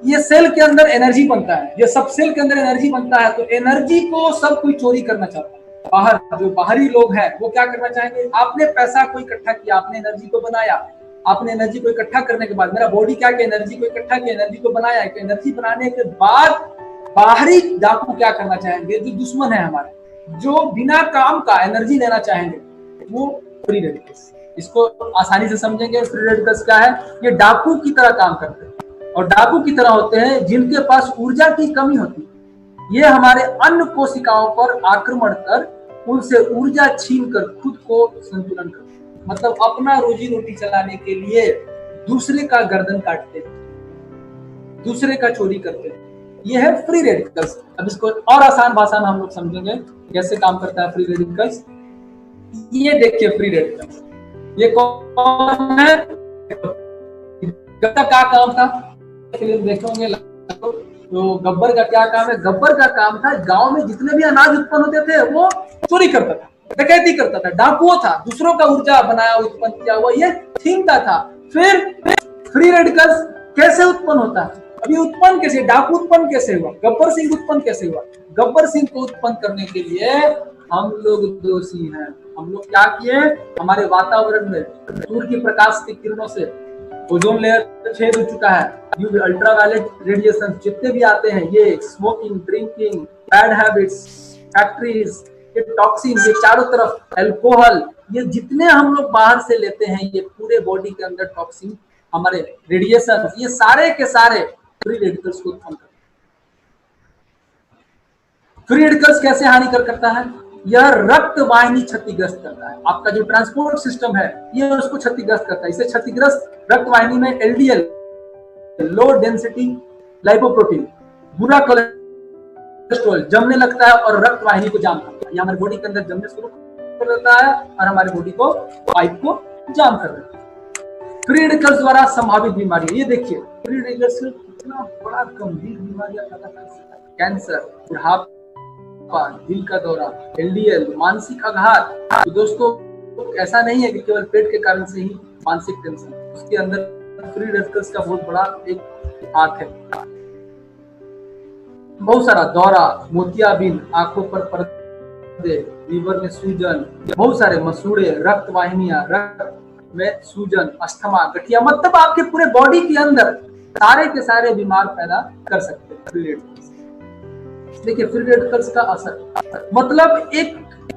ये सेल के अंदर एनर्जी बनता है, ये सब सेल के अंदर एनर्जी बनता है, तो एनर्जी को सब कोई चोरी करना चाहता है। बाहर जो बाहरी लोग हैं वो क्या करना चाहेंगे? आपने पैसा को इकट्ठा किया, आपने एनर्जी को बनाया, आपने एनर्जी को इकट्ठा करने के बाद, मेरा बॉडी क्या किया? एनर्जी को इकट्ठा किया, एनर्जी को बनाया। एनर्जी बनाने के बाद बाहरी डाकू क्या करना चाहेंगे? जो दुश्मन है हमारे, जो बिना काम का एनर्जी लेना चाहेंगे, वो फ्री रेडिकल्स। इसको आसानी से समझेंगे, फ्री रेडिकल्स क्या है? ये डाकू की तरह काम करते हैं, और डाकू की तरह होते हैं जिनके पास ऊर्जा की कमी होती है। ये हमारे अन्य कोशिकाओं पर आक्रमण कर उनसे ऊर्जा छीन कर खुद को संतुलन करते हैं। मतलब अपना रोजी रोटी चलाने के लिए दूसरे का गर्दन काटते हैं, दूसरे का चोरी करते हैं। ये है फ्री रेडिकल्स। अब इसको और आसान भाषा में हम लोग समझेंगे कैसे काम करता है फ्री रेडिकल्स। ये देखिए फ्री रेडिकल्स, ये कौन है? क्या काम था? फिल्म देखे होंगे, तो गब्बर का क्या काम है? गब्बर का काम था गांव में जितने भी अनाज उत्पन्न होते थे वो चोरी करता था, डकैती करता था, डाकुओं था, दूसरों का ऊर्जा बनाया उत्पन्न किया हुआ ये छीनता था। फिर फ्री रेडिकल्स कैसे उत्पन्न होता है? अभी उत्पन्न कैसे, डाकू उत्पन्न कैसे हुआ, गब्बर सिंह उत्पन्न कैसे हुआ? गब्बर सिंह को उत्पन्न करने के लिए हम लोग दोषी हैं। हम लोग क्या किए? हमारे वातावरण में सूर्य की प्रकाश की किरणों से ओजोन लेयर छेद हो चुका है। यूवी अल्ट्रावायलेट रेडिएशन जितने भी आते हैं, ये smoking, drinking, bad habits, factories, ये टॉक्सिन, ये चारों तरफ अल्कोहल, ये जितने हम लोग बाहर से लेते हैं, ये पूरे बॉडी के अंदर टॉक्सिन, हमारे रेडिएशन, ये सारे के सारे फ्री रेडिकल्स को उत्पन्न करते हैं। फ्री रेडिकल्स कैसे हानिकर करता है? यह रक्त वाहिनी क्षतिग्रस्त करता है। आपका जो ट्रांसपोर्ट सिस्टम है ये उसको क्षतिग्रस्त करता है। इसे क्षतिग्रस्त रक्त वाहिनी में एलडीएल, लो डेंसिटी लाइपोप्रोटीन, बुरा कोलेस्ट्रॉल जमने लगता है और रक्त वाहिनी को जाम करता है। ये हमारे बॉडी के अंदर जमने शुरू कर देता है और हमारे बॉडी को, पाइप को जाम कर देता है। फ्री रेडिकल्स द्वारा संभावित बीमारी, ये देखिए फ्री रेडिकल्स से कितना बड़ा गंभीर बीमारियां पैदा कर सकता है। कैंसर, बुढ़ापा, दिल का दौरा, एलडीएल, मानसिक आघात। तो दोस्तों ऐसा नहीं है कि केवल पेट के कारण से ही मानसिक टेंशन, उसके अंदर फ्री रेडिकल्स का बहुत बड़ा एक हाथ है। बहुत सारा दौरा, मोतियाबिंद, आंखों पर पर्दे, लीवर में सूजन, बहुत सारे मसूड़े, रक्त वाहिनियां, रक्त में सूजन, अस्थमा, गठिया, मतलब आपके पूरे बॉडी के अंदर सारे के सारे बीमार पैदा कर सकते हैं फ्री रेडिकल्स। देखिए फ्री रेडिकल्स का असर, मतलब एक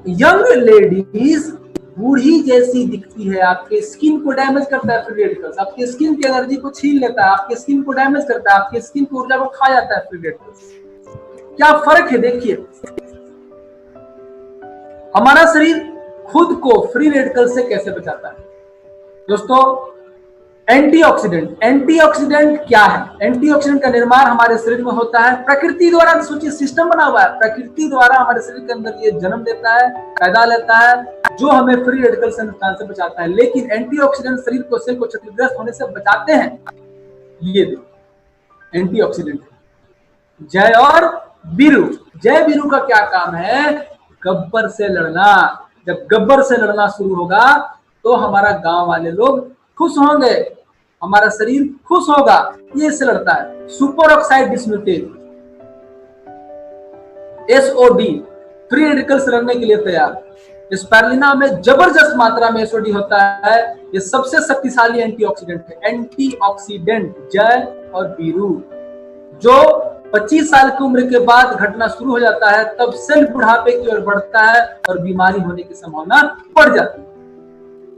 यंग लेडीज बूढ़ी जैसी दिखती है, आपके स्किन को डैमेज करता है फ्री रेडिकल्स, आपके स्किन की एनर्जी को छीन लेता है, आपके स्किन को डैमेज करता है, आपके स्किन की ऊर्जा को खा जाता है फ्री रेडिकल्स। क्या फर्क है देखिए, हमारा शरीर खुद को फ्री रेडिकल्स से कैसे बचाता है दोस्तों? एंटीऑक्सीडेंट। एंटीऑक्सीडेंट क्या है? एंटीऑक्सीडेंट का निर्माण हमारे शरीर में होता है प्रकृति द्वारा। सोचिए सिस्टम बना हुआ है, प्रकृति द्वारा हमारे शरीर के अंदर ये जन्म देता है, पैदा लेता है, जो हमें फ्री रेडिकल से नुकसान से बचाता है। लेकिन एंटीऑक्सीडेंट शरीर को, सेल को क्षतिग्रस्त होने से बचाते हैं। ये एंटीऑक्सीडेंट जय और वीरू। जय वीरू का क्या काम है? गब्बर से लड़ना। जब गब्बर से लड़ना शुरू होगा तो हमारा गांव वाले लोग खुश होंगे, हमारा शरीर खुश होगा। ये इससे लड़ता है। Super oxide dismutase, SOD, free radical से लड़ने के लिए तैयार। स्पारुलिना में जबरदस्त मात्रा में एसओडी होता है। ये सबसे शक्तिशाली एंटीऑक्सीडेंट है। एंटीऑक्सीडेंट जय और वीरू, जो 25 साल की उम्र के बाद घटना शुरू हो जाता है, तब सेल बुढ़ापे की ओर बढ़ता है और बीमारी होने की संभावना बढ़ जाती है।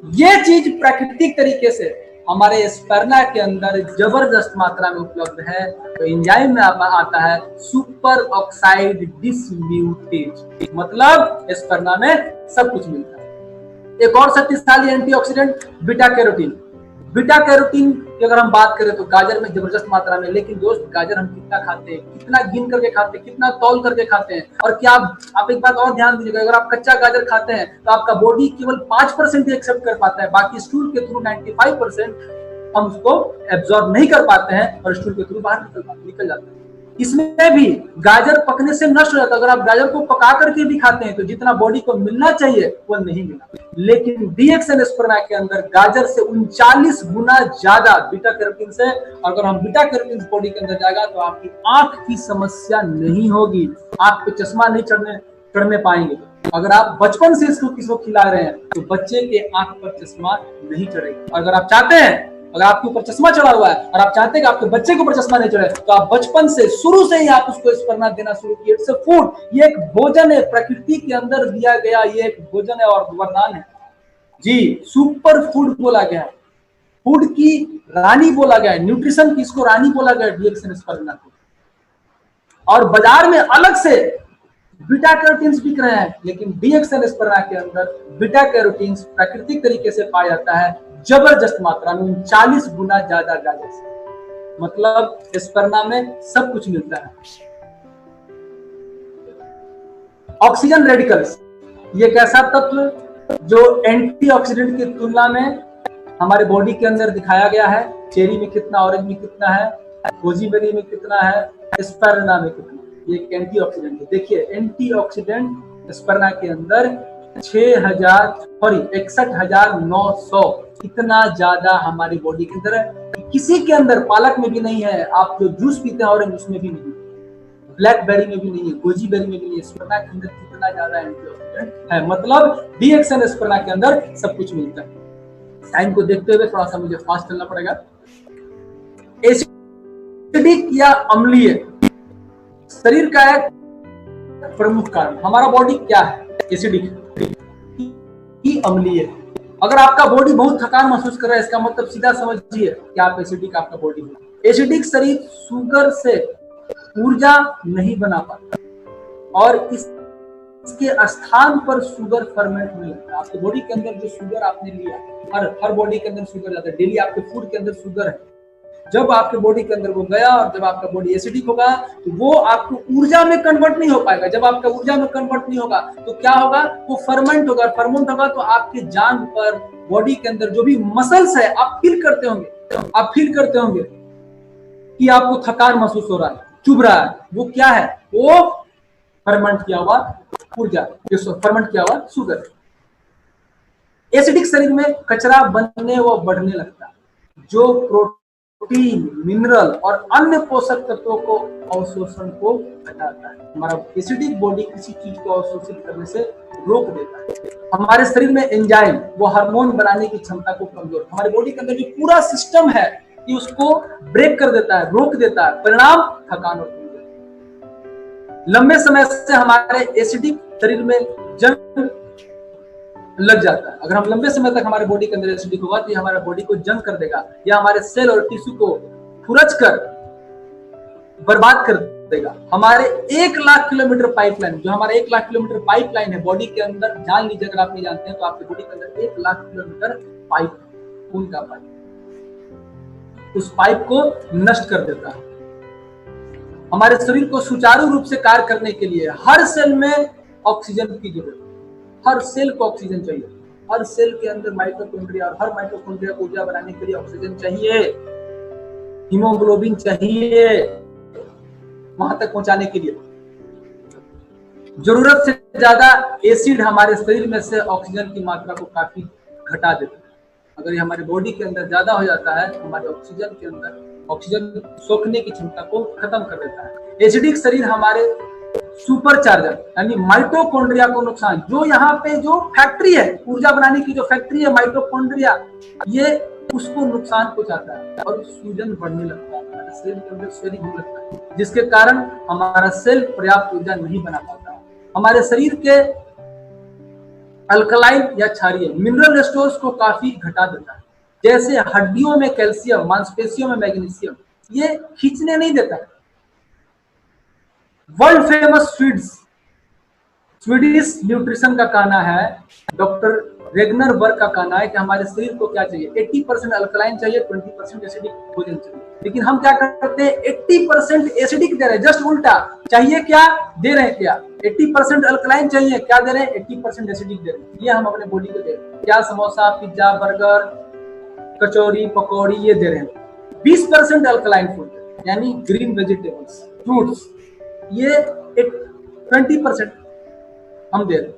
ये चीज प्राकृतिक तरीके से हमारे स्पर्ना के अंदर जबरदस्त मात्रा में उपलब्ध है। तो एंजाइम में आता है सुपर ऑक्साइड डिस्म्यूटेज, मतलब स्पर्ना में सब कुछ मिलता है। एक और शक्तिशाली antioxidant beta carotene. Beta carotene की अगर हम बात करें तो गाजर में जबरदस्त मात्रा में। लेकिन दोस्त गाजर हम कितना खाते हैं, कितना गिन करके खाते हैं, कितना तौल करके खाते हैं? और क्या आप एक बात और ध्यान दीजिएगा, अगर आप कच्चा गाजर खाते हैं तो आपका बॉडी केवल 5% ही एक्सेप्ट कर पाता है, बाकी स्टूल के थ्रू 95% हम उसको एब्जॉर्ब नहीं कर पाते हैं और स्टूल के थ्रू बाहर निकल जाता है। इसमें भी गाजर पकने से नष्ट हो जाता है। अगर आप गाजर को पका करके भी खाते हैं तो जितना बॉडी को मिलना चाहिए वो नहीं मिला। लेकिन डीएक्सएन स्पर्मा के अंदर गाजर से 39 गुना ज्यादा बीटा कैरोटीन से, अगर हम बीटा कैरोटीन बॉडी के अंदर जाएगा तो आपकी आंख की समस्या नहीं होगी, आंख पे चश्मा नहीं चढ़ने पाएंगे। अगर आप बचपन से इसको किसी को खिला रहे हैं तो बच्चे के आंख पर चश्मा नहीं चढ़ेगा। अगर आप चाहते हैं, अगर आपके ऊपर चश्मा चढ़ा हुआ है और आप चाहते हैं कि आपके बच्चे के ऊपर चश्मा नहीं चढ़े, तो आप बचपन से, शुरू से ही आप उसको स्पर्ना देना शुरू किए। इट्स अ फूड, ये एक भोजन है, प्रकृति के अंदर दिया गया ये एक भोजन है और वरदान है जी। सुपर फूड बोला गया है, फूड की रानी बोला गया है, न्यूट्रिशन की इसको रानी बोला गया है डीएक्सएन स्पर्ना को। और बाजार में अलग से बीटा कैरोटीन्स बिक रहे हैं, लेकिन डीएक्सएन स्पर्ना के अंदर बीटा कैरोटीन्स प्राकृतिक तरीके से पाया जाता है जबरदस्त मात्रा में, 39 गुना ज्यादा गाजर से। मतलब स्पर्ना में सब कुछ मिलता है। ऑक्सीजन रेडिकल्स, ये एक ऐसा तत्व जो एंटीऑक्सीडेंट की तुलना में हमारे बॉडी के अंदर दिखाया गया है। चेरी में कितना, ऑरेंज में कितना है, गोजीबेरी में कितना है, एस्पेरना में कितना, ये एक एंटीऑक्सीडेंट है। देखिए एंटीऑक्सीडेंट एस्पेरना के अंदर 61,900, इतना ज्यादा हमारी बॉडी के अंदर है। किसी के अंदर, पालक में भी नहीं है, आप जो जूस पीते हैं ऑरेंज उसमें भी नहीं है, ब्लैकबेरी में भी नहीं है, गोजी बेरी में भी नहीं है। एस्पेरना के अंदर कितना ज्यादा एंटीऑक्सीडेंट है, मतलब डीएक्सएन एस्पेरना के अंदर सब कुछ मिलता है। टाइम को देखते हुए थोड़ा सा मुझे फास्ट चलना पड़ेगा। एसिडिक या अम्लीय शरीर का एक प्रमुख कारण, हमारा बॉडी क्या है, एसिडिक की अम्लीय। अगर आपका बॉडी बहुत थकान महसूस कर रहा है, इसका मतलब सीधा समझिए कि आप एसिडिक, आपका बॉडी है। एसिडिक शरीर शुगर से ऊर्जा नहीं बना पाता और इसके स्थान पर शुगर फर्मेंट होने लगता है। आपके बॉडी के अंदर जो शुगर आपने लिया, हर बॉडी के अंदर शुगर जाता है, डेली आपके फूड के अंदर शुगर है। जब आपके बॉडी के अंदर वो गया और जब आपका बॉडी एसिडिक होगा तो वो आपको ऊर्जा में कन्वर्ट नहीं हो पाएगा। जब आपका ऊर्जा में कन्वर्ट नहीं होगा तो क्या होगा, वो फर्मेंट होगा। फर्मेंट होगा तो आपके जांघ पर, बॉडी के अंदर जो भी मसल्स है, आप फील करते होंगे कि आपको थकान महसूस हो रहा है, चुभ रहा है, वो क्या है, वो फर्मेंट किया हुआ ऊर्जा, फर्मेंट किया हुआ शुगर। एसिडिक शरीर में कचरा बनने व बढ़ने लगता है, जो प्रोटीन, मिनरल और अन्य पोषक तत्वों को अवशोषण को घटाता है। हमारा एसिडिक बॉडी किसी चीज को अवशोषित करने से रोक देता है। हमारे शरीर में एंजाइम, वो हार्मोन बनाने की क्षमता को कमजोर, हमारे बॉडी के अंदर जो पूरा सिस्टम है कि उसको ब्रेक कर देता है, रोक देता है। परिणाम थकान और कमजोरी। लंबे समय से हमारे एसिडिक शरीर में जंग लग जाता है। अगर हम लंबे समय तक हमारे बॉडी के अंदर एसिडिक होगा तो ये हमारे बॉडी को जंग कर देगा, या हमारे सेल और टिश्यू को खुरच कर बर्बाद कर देगा। हमारे 1 लाख किलोमीटर पाइपलाइन, जो हमारे 1 लाख किलोमीटर पाइपलाइन है बॉडी के अंदर, जान लीजिए अगर आप नहीं जानते हैं तो आपके बॉडी के अंदर 1 लाख किलोमीटर पाइप, खून का पाइप, उस पाइप को नष्ट कर देता है। हमारे शरीर को सुचारू रूप से कार्य करने के लिए हर सेल में ऑक्सीजन की जरूरत है। हर सेल को ऑक्सीजन चाहिए। हर सेल के अंदर माइटोकॉन्ड्रिया, और हर माइटोकॉन्ड्रिया को ऊर्जा बनाने के लिए ऑक्सीजन चाहिए, हीमोग्लोबिन चाहिए वहां तक पहुंचाने के लिए। जरूरत से ज्यादा एसिड हमारे शरीर में से ऑक्सीजन की मात्रा को काफी घटा देता है। अगर ये हमारे बॉडी के अंदर ज्यादा हो जाता है तो हमारे ऑक्सीजन के अंदर, ऑक्सीजन सोखने की क्षमता को खत्म कर देता है। एसिडिक शरीर हमारे सुपरचार्जर यानी माइटोकॉन्ड्रिया को नुकसान, जो यहाँ पे जो फैक्ट्री है ऊर्जा बनाने की, जो फैक्ट्री है माइटोकॉन्ड्रिया, ये उसको नुकसान पहुंचाता है और सूजन बढ़ने लगता है, हमारे सेल के अंदर स्वेलिंग होने लगता है, जिसके कारण हमारा सेल पर्याप्त ऊर्जा नहीं बना पाता। हमारे शरीर के अल्कलाइन या क्षारीय मिनरल स्टोर्स को काफी घटा देता है, जैसे हड्डियों में कैल्शियम, मांसपेशियों में मैग्नीशियम, ये खींचने नहीं देता है। वर्ल्ड फेमस स्वीडिश न्यूट्रिशन का कहना है, डॉक्टर रेगनर वर्क का कहना है कि हमारे शरीर को क्या चाहिए, 80% अल्कलाइन चाहिए, 20% एसिडिक भोजन चाहिए। लेकिन हम क्या करते हैं, 80% एसिडिक दे रहे हैं, जस्ट उल्टा। चाहिए क्या, दे रहे हैं क्या, 80% अल्कलाइन चाहिए, क्या दे रहे हैं, 80% एसिडिक दे रहे हैं। ये हम अपने बॉडी को दे रहे हैं। क्या, समोसा, पिज्जा, बर्गर, कचौरी, पकौड़ी, ये दे रहे हैं। 20% अल्कलाइन फूड यानी ग्रीन वेजिटेबल्स, फ्रूट्स, ये 20% हम दे रहे हैं।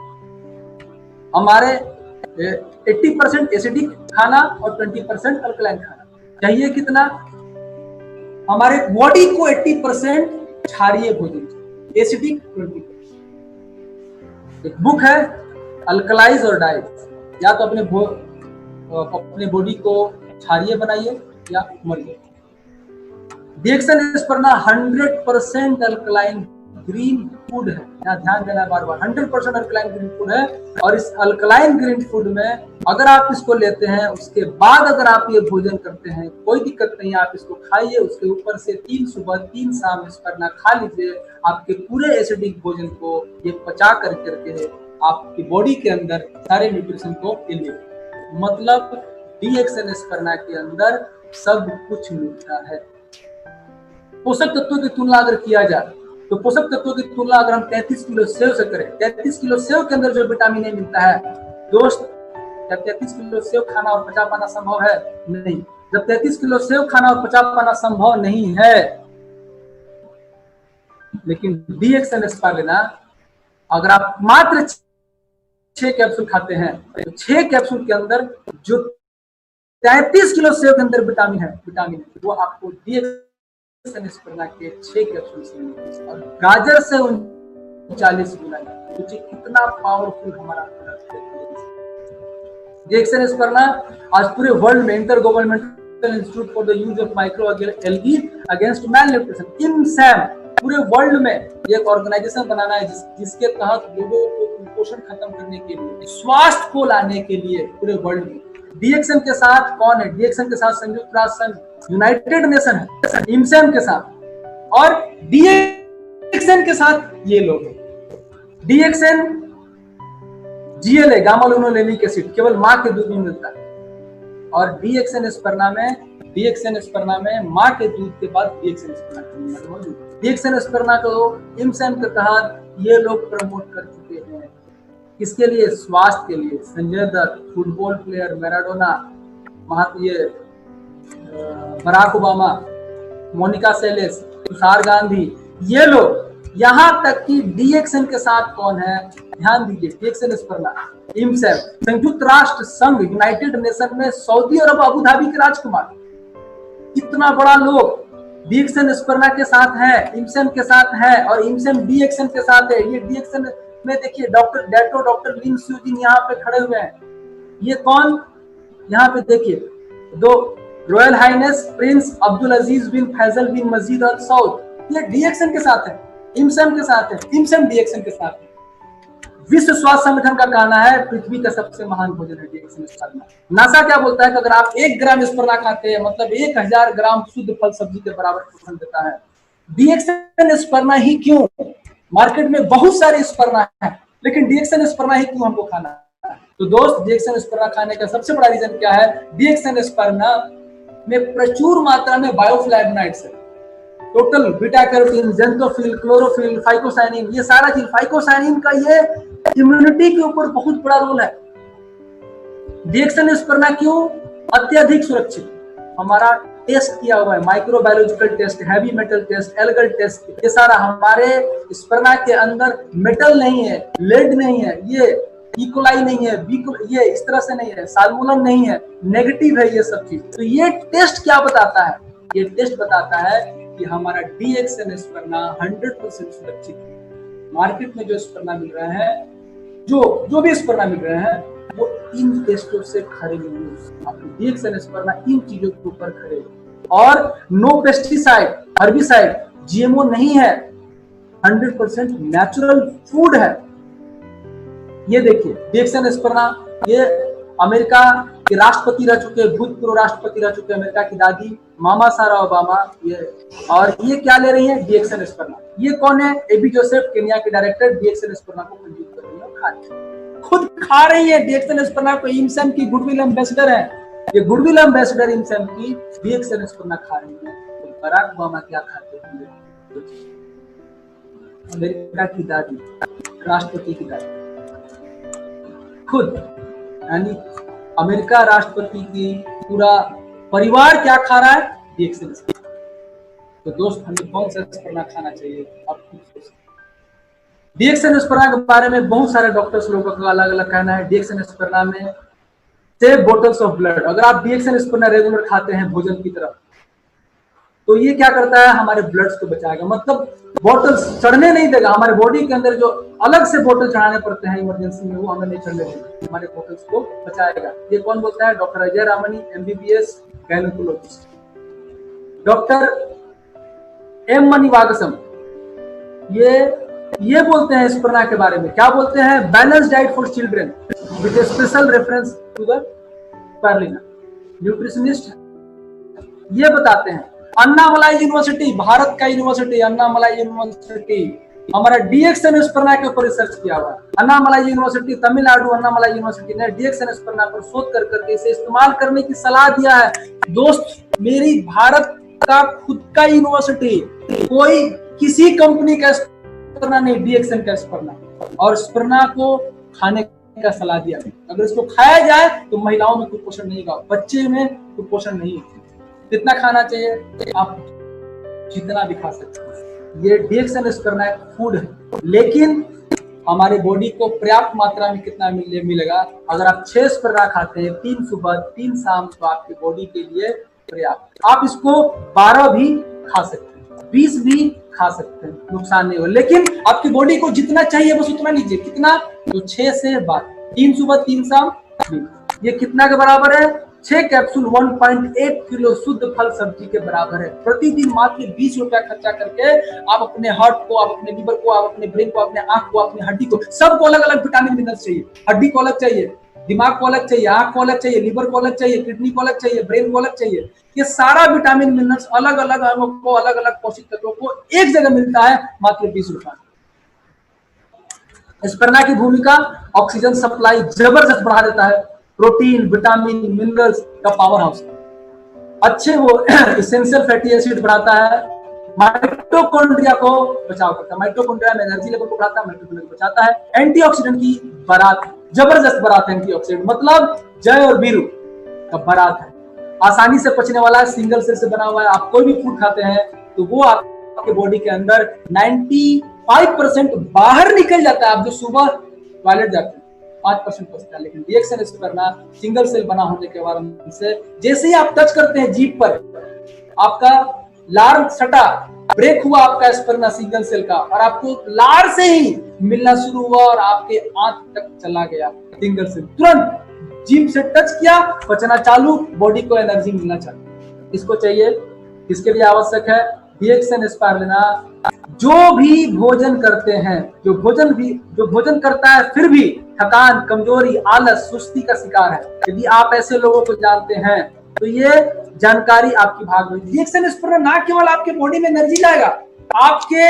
हमारे 80% एसिडिक खाना और 20% अल्कलाइन खाना। चाहिए कितना, हमारे बॉडी को 80% क्षारीय भोजन चाहिए, एसिडिक 20%। एक बुक है अल्कलाइज और डाइट, या तो अपने बॉडी को क्षारीय बनाइए या मरिए। डीएक्सएन एस्पेरना 100% अल्कलाइन ग्रीन फूड है, यहाँ ध्यान देना बार बार, 100% अल्कलाइन ग्रीन फूड है। और इस अल्कलाइन ग्रीन फूड में अगर आप इसको लेते हैं, उसके बाद अगर आप ये भोजन करते हैं, कोई दिक्कत नहीं है, आप इसको खाइए, उसके ऊपर से 3 सुबह 3 शाम एस्पेरना खा लीजिए। आपके पूरे एसिडिक भोजन को ये पचा करके आपकी बॉडी के अंदर सारे न्यूट्रिशन को ले लीजिए। मतलब डीएक्सएन एस्पेरना के अंदर सब कुछ मिलता है। पोषक तत्वों की तुलना अगर किया जाए तो पोषक तत्वों की तुलना अगर हम 33 किलो सेव से करें, 33 किलो सेव के अंदर जो विटामिन ए मिलता है दोस्त, क्या 33 किलो सेव खाना और पचा पाना संभव है? नहीं। जब 33 किलो सेव खाना और पचा पाना संभव नहीं है लेकिन DXN एस्पार्लिना अगर आप मात्र 6 कैप्सूल खाते हैं तो 6 कैप्सूल के अंदर जो 33 किलो सेव के अंदर विटामिन है वो आपको DXN एस्पार्लिना के 6 कैप्सूल से मिलेगा। और गाजर से 39 गुना, सोचिए कितना पावरफुल हमारा DXN एस्पार्लिना आज पूरे वर्ल्ड में intergovernmental institute for the use of microalgae against malnutrition INSAM पूरे वर्ल्ड में एक ऑर्गेनाइजेशन बनाना है जिसके तहत लोगों को कुपोषण खत्म करने के लिए, स्वास्थ्य को लाने के लिए पूरे वर्ल्ड में। DXN के साथ कौन है? DXN के साथ संयुक्त राष्ट्र संघ, यूनाइटेड नेशन है, INSAM के साथ, और DXN के साथ ये लोग हैं। DXN GLA gamma linolenic acid केवल मां के दूध में मिलता है, और DXN एस्पार्लिना में मां के दूध के बाद DXN एस्पार्लिना को INSAM के तहत ये लोग प्रमोट कर चुके हैं। किसके लिए? स्वास्थ्य के लिए। Sanjay Dutt, football player, Maradona, Barack Obama, Monica Seles, Tushar Gandhi, ये लोग, यहाँ तक कि DXN के साथ कौन है? ध्यान दीजिए, DXN एस्पार्लिना, INSAM, संयुक्त राष्ट्र संघ, यूनाइटेड नेशन में सऊदी अरब अबू धाबी के राजकुमार, इतना बड़ा लोग DXN एस्पार्लिना के साथ है, INSAM के साथ है, और INSAM DXN के साथ है। ये DXN में देखिए डॉक्टर लिन स्यूजिन यहाँ पे खड़े हुए हैं। ये कौन? यहाँ पे देखिए, दो रॉयल हाइनेस प्रिंस अब्दुल अजीज बिन फैजल बिन मजीद अल सऊद, ये DXN के साथ है, INSAM के साथ है, INSAM DXN के साथ है। विश्व स्वास्थ्य संगठन का कहना है पृथ्वी का सबसे महान भोजन है DXN एस्पार्लिना। नासा क्या बोलता है कि अगर आप 1 ग्राम एस्पार्लिना खाते हैं मतलब 1000 ग्राम शुद्ध फल सब्जी के बराबर पोषण देता है। DXN एस्पार्लिना ही क्यों? मार्केट में बहुत सारे एस्पार्लिना है, लेकिन DXN एस्पार्लिना ही क्यों हमको खाना है? तो दोस्त, DXN एस्पार्लिना खाने का सबसे बड़ा रीजन क्या है? DXN एस्पार्लिना में प्रचुर मात्रा में बायोफ्लैवोनॉइड्स है, total beta carotene, xanthophyll, chlorophyll, phycocyanin, ये सारा चीज। फाइकोसाइनिन का ये इम्यूनिटी के ऊपर बहुत बड़ा रोल है। DXN एस्पार्लिना क्यों अत्यधिक सुरक्षित? हमारा टेस्ट किया हुआ है, microbiological test, heavy metal test, algal test, ये सारा हमारे एस्पार्लिना के अंदर मेटल नहीं है, लेड नहीं है, ये इकोलाई नहीं है, ये इस तरह से नहीं है, साल्मोनल नहीं है, नेगेटिव है ये सब चीज। तो ये टेस्ट क्या बताता है? ये टेस्ट बताता है कि हमारा DXN एस्पार्लिना 100% सुरक्षित है। मार्केट में जो एस्पार्लिना मिल रहे हैं, जो भी एस्पार्लिना मिल रहे हैं, वो इन टेस्टों से खरे नहीं। आपको DXN एस्पार्लिना इन चीजों के ऊपर खरे, और नो पेस्टिसाइड, हर्बिसाइड, GMO नहीं है, 100% नेचुरल फूड है। ये देखिए DXN एस्पार्लिना, ये अमेरिका के राष्ट्रपति रह चुके, भूतपूर्व राष्ट्रपति रह चुके, अमेरिका की दादी मामा सारा ओबामा, ये, और ये क्या ले रही है? DXN एस्पार्लिना। ये कौन है? एबी जोसेफ, केन्या के डायरेक्टर, DXN एस्पार्लिना को कंज्यूम कर रही है, खा रही है, खुद खा रही है। DXN एस्पार्लिना को INSAM की गुडविल एम्बेसडर है, ये गुडविल एम्बेसडर INSAM की DXN एस्पार्लिना खा रही है। तो बराक ओबामा क्या खाते हैं? अमेरिका की दादी, राष्ट्रपति की दादी, खुद, यानी अमेरिका राष्ट्रपति की पूरा परिवार क्या खा रहा है? DXN एस्पार्लिना। तो दोस्त, हमें कौन सा एस्पार्लिना खाना चाहिए? आप खुद सोचिए। DXN एस्पार्लिना के बारे में बहुत सारे डॉक्टर्स लोगों का अलग अलग कहना है। DXN एस्पार्लिना में सेव बॉटल्स ऑफ ब्लड, अगर आप DXN एस्पार्लिना रेगुलर खाते हैं भोजन की तरफ, तो ये क्या करता है? हमारे ब्लड्स को बचाएगा, मतलब बॉटल चढ़ने नहीं देगा। हमारे बॉडी के अंदर जो अलग से बॉटल चढ़ाने पड़ते हैं इमरजेंसी में, वो हमें नहीं चढ़ने देगा, हमारे बॉटल्स को बचाएगा। ये कौन बोलता है? Doctor Ajay Ramani, MBBS gynaecologist. Doctor M मणिवागसम, ये बोलते हैं एस्पार्लिना के बारे में, क्या बोलते हैं? Balance diet for children with special reference to the spirulina. Nutritionist ये बताते हैं। अन्नामलाई यूनिवर्सिटी, भारत का यूनिवर्सिटी, अन्नामलाई यूनिवर्सिटी, हमारा DXN एस्पार्लिना के ऊपर रिसर्च किया हुआ है। अन्नामलाई यूनिवर्सिटी, तमिलनाडु अन्नामलाई यूनिवर्सिटी ने DXN एस्पार्लिना पर शोध कर करके इसे इस्तेमाल करने की सलाह दिया है। दोस्त, मेरी भारत का खुद का यूनिवर्सिटी, कोई किसी कंपनी का एस्पार्लिना नहीं, DXN का एस्पार्लिना, और एस्पार्लिना को खाने का सलाह दिया है। अगर इसको खाया जाए तो महिलाओं में कुपोषण नहीं होगा, बच्चे में कुपोषण नहीं होगा। कितना खाना चाहिए? आप जितना भी खा सकते हैं। ये डीएक्सन स्पर्ना एक फूड है, लेकिन हमारे बॉडी को पर्याप्त मात्रा में कितना मिलेगा? अगर आप 6 स्पर्ना खाते हैं, 3 सुबह 3 शाम, तो आपकी बॉडी के लिए पर्याप्त। आप इसको 12 भी खा सकते हैं, 20 भी खा सकते हैं, नुकसान नहीं हो, लेकिन आपकी बॉडी को जितना चाहिए बस उतना लीजिए। कितना? तो 6 से 12, 3 सुबह 3 शाम। ये कितना के बराबर है? 6 कैप्सूल 1.8 किलो शुद्ध फल सब्जी के बराबर है। प्रतिदिन मात्र 20 रुपया खर्चा करके आप अपने हार्ट को, आप अपने लीवर को, आप अपने ब्रेन को, अपने आंख को, अपनी हड्डी को, सबको अलग अलग विटामिन मिनरल्स चाहिए। हड्डी को अलग चाहिए, दिमाग को अलग चाहिए, आंख को अलग चाहिए, लीवर को अलग चाहिए, किडनी को अलग चाहिए, ब्रेन को अलग चाहिए। ये सारा विटामिन मिनरल्स अलग अलग अंगों को, अलग अलग पोषक तत्वों को एक जगह मिलता है मात्र 20 रुपया। स्पर्ना की भूमिका ऑक्सीजन सप्लाई जबरदस्त बढ़ा देता है, प्रोटीन, विटामिन, मिनरल्स का पावर हाउस। अच्छे वो एसेंशियल फैटी एसिड बढ़ाता है, माइटोकॉन्ड्रिया को बचाव करता है, माइटोकॉन्ड्रिया में एनर्जी लेवल को बढ़ाता है, माइटोकॉन्ड्रिया को बचाता है। एंटीऑक्सीडेंट की बारात, जबरदस्त बारात है एंटीऑक्सीडेंट, मतलब जय और वीरू का बारात है। आसानी से पचने वाला है, सिंगल सेल से बना हुआ है। आप कोई भी फूड खाते हैं तो वो आपके बॉडी के अंदर 95% बाहर निकल जाता है। आप जो सुबह टॉयलेट जाते हैं 5% बचता है, लेकिन डीएक्सन स्पर्ना सिंगल सेल बना होने के कारण से जैसे ही आप टच करते हैं जीभ पर, आपका लार सटा, ब्रेक हुआ आपका स्पर्ना सिंगल सेल का, और आपको लार से ही मिलना शुरू हुआ और आपके आंत तक चला गया सिंगल सेल। तुरंत जीभ से टच किया, पचना चालू, बॉडी को एनर्जी मिलना चालू। इसको चाहिए, किसके लिए आवश्यक है? डीएक्सन स्पारुलिना जो भी भोजन करते हैं, जो भोजन करता है फिर भी थकान, कमजोरी, आलस, सुस्ती का शिकार है, यदि आप ऐसे लोगों को जानते हैं तो ये जानकारी आपकी भाग में। डीएक्सन स्पर्ना ना केवल आपके बॉडी में एनर्जी लाएगा, आपके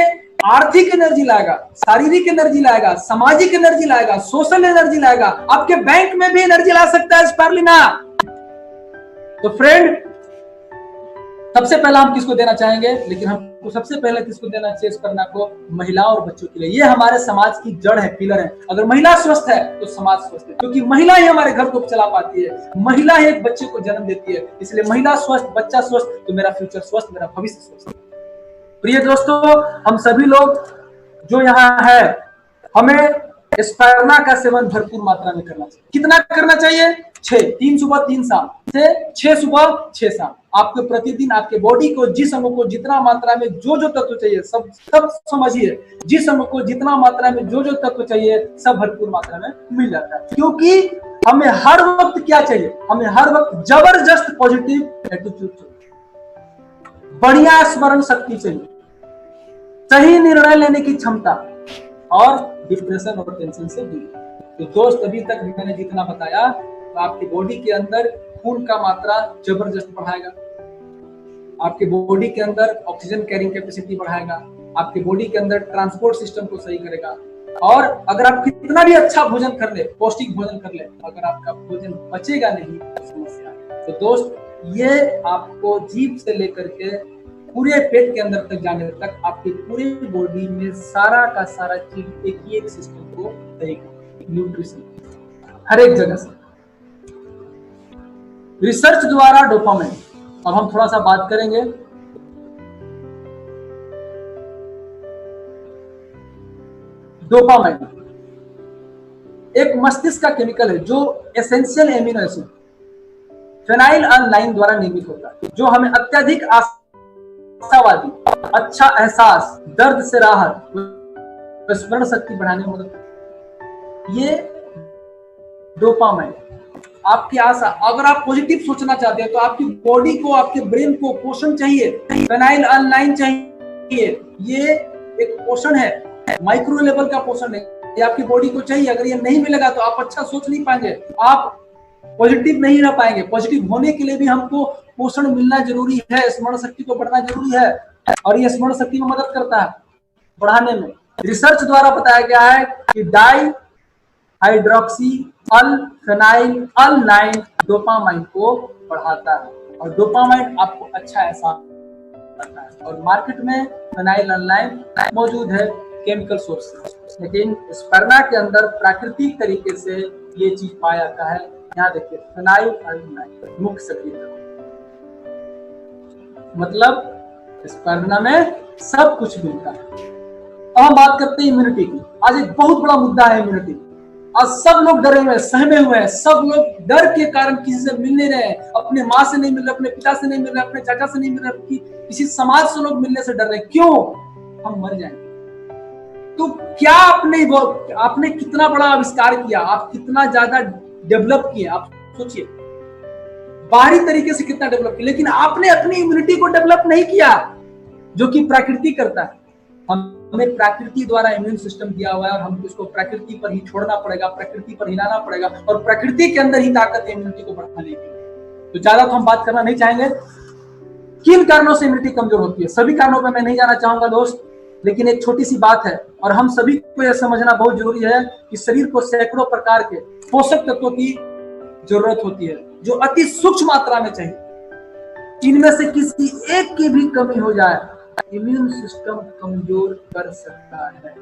आर्थिक एनर्जी लाएगा, शारीरिक एनर्जी लाएगा, सामाजिक एनर्जी लाएगा, सोशल एनर्जी लाएगा, आपके बैंक में भी एनर्जी ला सकता है स्पारुलिना। तो फ्रेंड, सबसे पहला हम किसको देना चाहेंगे? लेकिन हमको सबसे पहले किसको देना चाहिए स्पर्ना को? महिलाओं और बच्चों के लिए। ये हमारे समाज की जड़ है, पिलर है। अगर महिला स्वस्थ है तो समाज स्वस्थ है, क्योंकि महिला ही हमारे घर को चला पाती है, महिला ही एक बच्चे को जन्म देती है। इसलिए महिला स्वस्थ, बच्चा स्वस्थ, तो मेरा फ्यूचर स्वस्थ, मेरा भविष्य स्वस्थ। प्रिय दोस्तों, हम सभी लोग जो यहाँ है, हमें स्पर्ना का सेवन भरपूर मात्रा में करना चाहिए। कितना करना चाहिए? 6, 3 सुबह 3 शाम से 6 सुबह 6 शाम। आपको प्रतिदिन आपके बॉडी को, जिस अंग को जितना मात्रा में जो तत्व चाहिए सब समझिए, जिस अंग को जितना मात्रा में जो तत्व चाहिए सब भरपूर मात्रा में मिल जाता है। क्योंकि हमें हर वक्त क्या चाहिए? हमें हर वक्त जबरदस्त पॉजिटिव एटीट्यूड चाहिए, बढ़िया स्मरण शक्ति चाहिए, सही निर्णय लेने की क्षमता, और डिप्रेशन और टेंशन से दूर। तो दोस्त, अभी तक मैंने जितना बताया, तो आपकी बॉडी के अंदर खून का मात्रा जबरदस्त बढ़ाएगा, आपके बॉडी के अंदर ऑक्सीजन कैरिंग कैपेसिटी बढ़ाएगा, आपके बॉडी के अंदर ट्रांसपोर्ट सिस्टम को सही करेगा। और अगर आप कितना भी अच्छा भोजन कर ले, पौष्टिक भोजन कर ले, अगर आपका भोजन बचेगा नहीं तो समस्या है। तो दोस्त, ये आपको जीभ से लेकर के पूरे पेट के अंदर तक जाने तक आपकी पूरी बॉडी में सारा का सारा चीज एक ही एक सिस्टम को देगा, न्यूट्रिशन हर एक जगह से। रिसर्च द्वारा डोपामाइन, अब हम थोड़ा सा बात करेंगे। डोपामाइन एक मस्तिष्क का केमिकल है जो एसेंशियल एमिनो एसिड फेनाइलएलानाइन द्वारा निर्मित होता है, जो हमें अत्यधिक आशावादी, अच्छा एहसास, दर्द से राहत, स्मरण शक्ति बढ़ाने में मदद करता है। ये डोपामाइन आपकी आशा, अगर आप पॉजिटिव सोचना चाहते हैं तो आपकी बॉडी को, आपके ब्रेन को पोषण चाहिए, फेनाइलएलानाइन चाहिए। ये एक पोषण है, माइक्रो लेवल का पोषण है, ये आपकी बॉडी को चाहिए। अगर ये नहीं मिलेगा तो आप अच्छा सोच नहीं पाएंगे, आप पॉजिटिव नहीं रह पाएंगे। पॉजिटिव होने के लिए भी हमको पोषण मिलना जरूरी है, स्मरण शक्ति को बढ़ना जरूरी है, और ये स्मरण शक्ति में मदद करता है बढ़ाने में। रिसर्च द्वारा बताया गया है कि डाई हाइड्रोक्सी अल फेनाइलएलानाइन डोपामाइन को बढ़ाता है, और डोपामाइन आपको अच्छा एहसास करता है। और मार्केट में फेनाइलएलानाइन मौजूद है केमिकल सोर्स से, लेकिन स्पर्ना के अंदर प्राकृतिक तरीके से ये चीज पाया जाता है। यहाँ देखिए, फेनाइलएलानाइन मुख्य सक्रिय, मतलब स्पिरुलिना में सब कुछ मिलता है। अब हम बात करते हैं इम्यूनिटी की। आज एक बहुत बड़ा मुद्दा है इम्यूनिटी। आज सब लोग डरे हुए हैं, सहमे हुए हैं, सब लोग डर के कारण किसी से मिल नहीं रहे हैं, अपने माँ से नहीं मिल रहे, अपने पिता से नहीं मिल रहे, अपने चाचा से नहीं मिल रहे, किसी समाज से लोग मिलने से डर रहे हैं। क्यों? हम मर जाएंगे। तो क्या आपने कितना बड़ा आविष्कार किया, आप कितना ज्यादा डेवलप किए, आप सोचिए, बाहरी तरीके से कितना डेवलप किया, लेकिन आपने अपनी इम्यूनिटी को डेवलप नहीं किया, जो कि प्रकृति करता है। हमें प्रकृति द्वारा इम्यून सिस्टम दिया हुआ है और हमको इसको प्रकृति पर ही छोड़ना पड़ेगा, प्रकृति पर हिलाना पड़ेगा, और प्रकृति के अंदर ही ताकत है इम्यूनिटी को बढ़ाने की। तो ज्यादा तो हम बात करना नहीं चाहेंगे। किन कारणों से इम्यूनिटी कमजोर होती है, सभी कारणों पर मैं नहीं जाना चाहूंगा दोस्त, लेकिन एक छोटी सी बात है, और हम सभी को यह समझना बहुत जरूरी है कि शरीर को सैकड़ों प्रकार के पोषक तत्वों की जरूरत होती है, जो अति सूक्ष्म मात्रा में चाहिए। इनमें से किसी एक की भी कमी हो जाए, इम्यून सिस्टम कमजोर कर सकता है।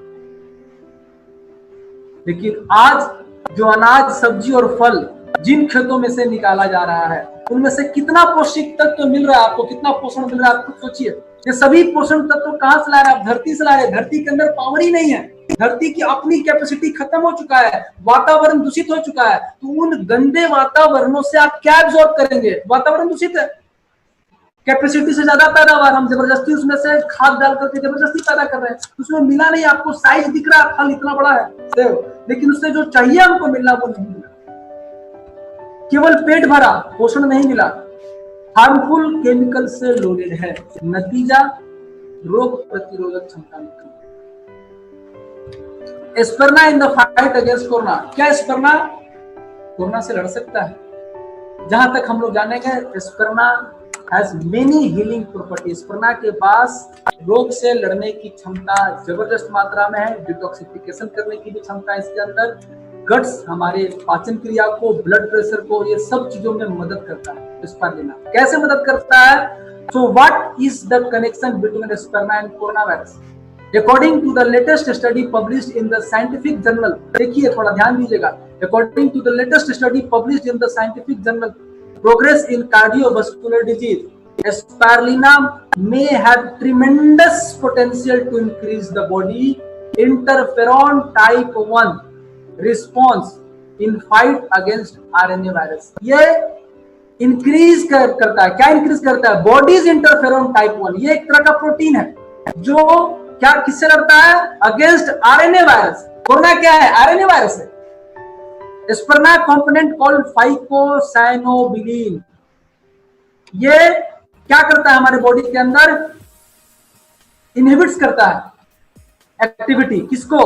लेकिन आज जो अनाज, सब्जी और फल जिन खेतों में से निकाला जा रहा है, उनमें से कितना पौष्टिक तत्व मिल रहा है आपको, कितना पोषण मिल रहा है, आप खुद सोचिए। ये सभी पोषण तत्व कहां से ला रहे हैं? आप धरती से ला रहे हैं। धरती के अंदर पावर ही नहीं है, धरती की अपनी कैपेसिटी खत्म हो चुका है, वातावरण दूषित हो चुका है। तो उन गंदे वातावरणों से आप क्या एब्जॉर्ब करेंगे? वातावरण दूषित है, कैपेसिटी से ज्यादा पैदावार, हम जबरदस्ती उसमें से खाद डाल करके जबरदस्ती पैदा कर रहे हैं। उसमें मिला नहीं, आपको साइज दिख रहा है, फल इतना बड़ा है, लेकिन उससे जो चाहिए हमको मिलना वो नहीं मिला। केवल पेट भरा, पोषण नहीं मिला, हार्मफुल केमिकल से लोडेड है। नतीजा, रोग प्रतिरोधक क्षमता में कमी। Spirulina in the fight against corona. क्या स्पिरुलिना कोरोना से लड़ सकता है? जहां तक हम लोग जानेंगे, spirulina has many healing properties. Spirulina के पास रोग से लड़ने की क्षमता जबरदस्त मात्रा में है, डिटॉक्सिफिकेशन करने की भी क्षमता है इसके अंदर, गट्स, हमारे पाचन क्रिया को, ब्लड प्रेशर को, ये सब चीजों में मदद करता है स्पिरुलिना। कैसे मदद करता है? So what is the connection between spirulina and corona virus? According to the latest study published in the scientific journal, देखिए थोड़ा ध्यान दीजिएगा, according to the latest study published in the scientific journal progress in cardiovascular disease, spirulina may have tremendous potential to increase the body interferon type 1 response in fight against RNA virus। ये increase करता है, क्या increase करता है? Bodies interferon type 1। ये एक तरह का प्रोटीन है जो क्या, किससे लड़ता है? Against RNA virus. कोरोना क्या है? आरएनए वायरस है। स्पिरुलिना कंपोनेंट कॉल्ड फाइकोसाइनोबिलिन, ये क्या करता है हमारे बॉडी के अंदर? इनहिबिट्स करता है एक्टिविटी, किसको?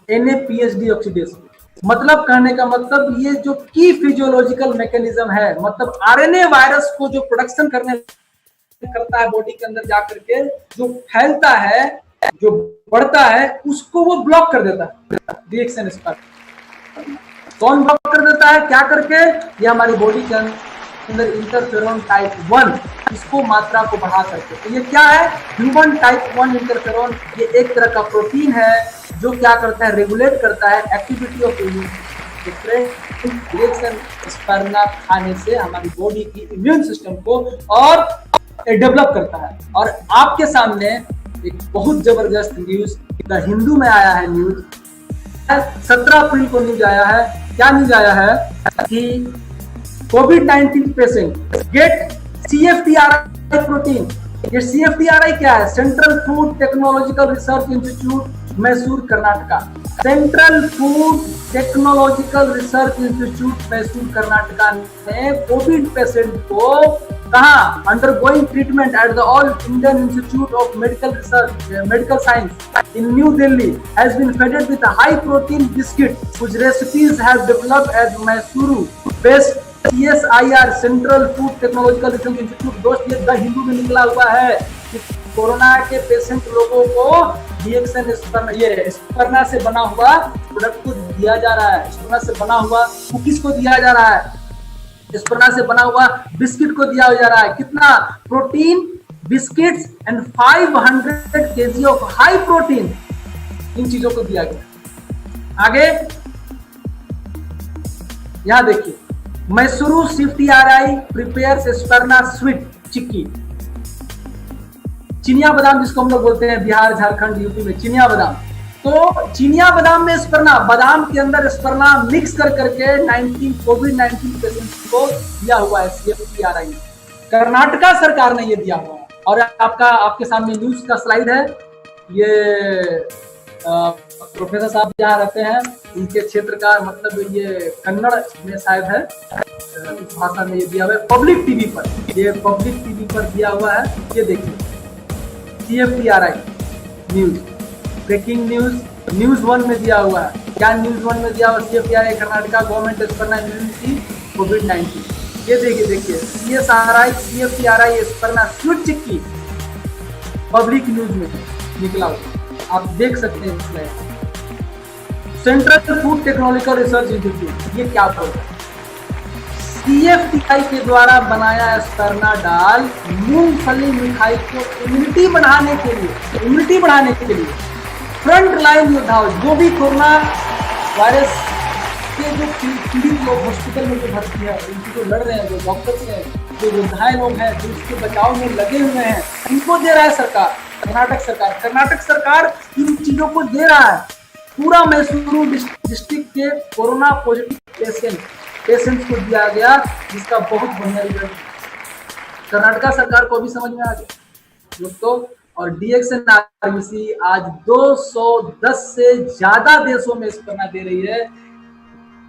NAPH डीऑक्सीडेज। मतलब कहने का मतलब, ये जो की फिजियोलॉजिकल मैकेनिज्म है, मतलब आरएनए वायरस को जो प्रोडक्शन करता है बॉडी के अंदर जाकर के, जो फैलता है, जो बढ़ता है, उसको वो ब्लॉक कर देता है रिएक्शन स्पाइक। कौन ब्लॉक कर देता है? क्या करके? ये हमारी बॉडी के अंदर इंटरफेरॉन टाइप 1, इसको मात्रा को बढ़ा करके। तो ये क्या है? Human type 1 interferon. ये एक तरह का प्रोटीन है जो क्या करता है? रेगुलेट करता है activity of immune system. Spirulina खाने से हमारी बॉडी की इम्यून सिस्टम को और डेवलप करता है। और आपके सामने एक बहुत जबरदस्त न्यूज द हिंदू में आया है। न्यूज 17 अप्रैल को न्यूज आया है। क्या न्यूज आया है? कि कोविड-19 पेशेंट गेट CFTRI प्रोटीन। ये CFTRI क्या है? Central food technological research institute, Mysore, Karnataka. Central food technological research institute, Mysore, Karnataka ने कोविड पेशेंट को कहा undergoing treatment at the all Indian institute of medical science in New Delhi has been fed with a high protein biscuit whose recipes have developed at Mysuru based CSIR Central Food Technological Research Institute। दोस्त, ये the Hindu में निकला हुआ है कि corona के patient लोगों को रिएक्शन स्पिरुलिना से बना हुआ प्रोडक्ट को दिया जा रहा है। स्पिरुलिना से बना हुआ कुकीज को दिया जा रहा है, स्पिरुलिना से बना हुआ बिस्किट को दिया जा रहा है। कितना? Protein biscuits and 500 kg of high protein, इन चीजों को दिया गया। आगे यहां देखिए, Mysuru CFTRI prepares spirulina sweet chikki. चिनिया बादाम जिसको हम लोग बोलते हैं बिहार, झारखंड, यूपी में चिनिया बादाम, तो चिनिया बादाम में स्पर्ना, बादाम के अंदर स्पर्ना मिक्स कर करके कोविड-19 पेशेंट्स को दिया हुआ है CFTRI। कर्नाटका सरकार ने ये दिया हुआ है। और आपके सामने न्यूज का स्लाइड है, ये प्रोफेसर साहब जहाँ रहते हैं उनके क्षेत्र का, मतलब ये कन्नड़ में शायद है, इस भाषा में ये दिया हुआ है पब्लिक टीवी पर, ये पब्लिक टीवी पर दिया हुआ है। ये देखिए CFTRI news, breaking news, news 1 में दिया हुआ है। क्या न्यूज 1 में दिया हुआ? CFTRI कर्नाटका गवर्नमेंट स्पर्ना इम्यूनिटी कोविड-19। ये देखिए CFTRI स्पर्ना स्विच की पब्लिक न्यूज में निकला हुआ, आप देख सकते हैं इसमें। Central food technological research institute, ये क्या बोल रहा है? CFTRI के द्वारा बनाया स्पर्ना डाल मूंगफली मिठाई को इम्यूनिटी बढ़ाने के लिए फ्रंट लाइन योद्धाओं, जो भी कोरोना वायरस के जो पीड़ित लोग हॉस्पिटल में जो भर्ती है, उनकी जो लड़ रहे हैं, जो डॉक्टर्स हैं, जो योद्धाएं लोग हैं, जो इसके बचाव में लगे हुए हैं, उनको दे रहा है सरकार, कर्नाटक सरकार इन चीजों को दे रहा है। पूरा मैसूरू डिस्ट्रिक्ट के कोरोना पॉजिटिव पेशेंट्स को दिया गया, जिसका बहुत बढ़िया रिजल्ट कर्नाटका सरकार को भी समझ में आ गया दोस्तों। और DXNRVC आज 210 से ज्यादा देशों में स्पर्ना दे रही है।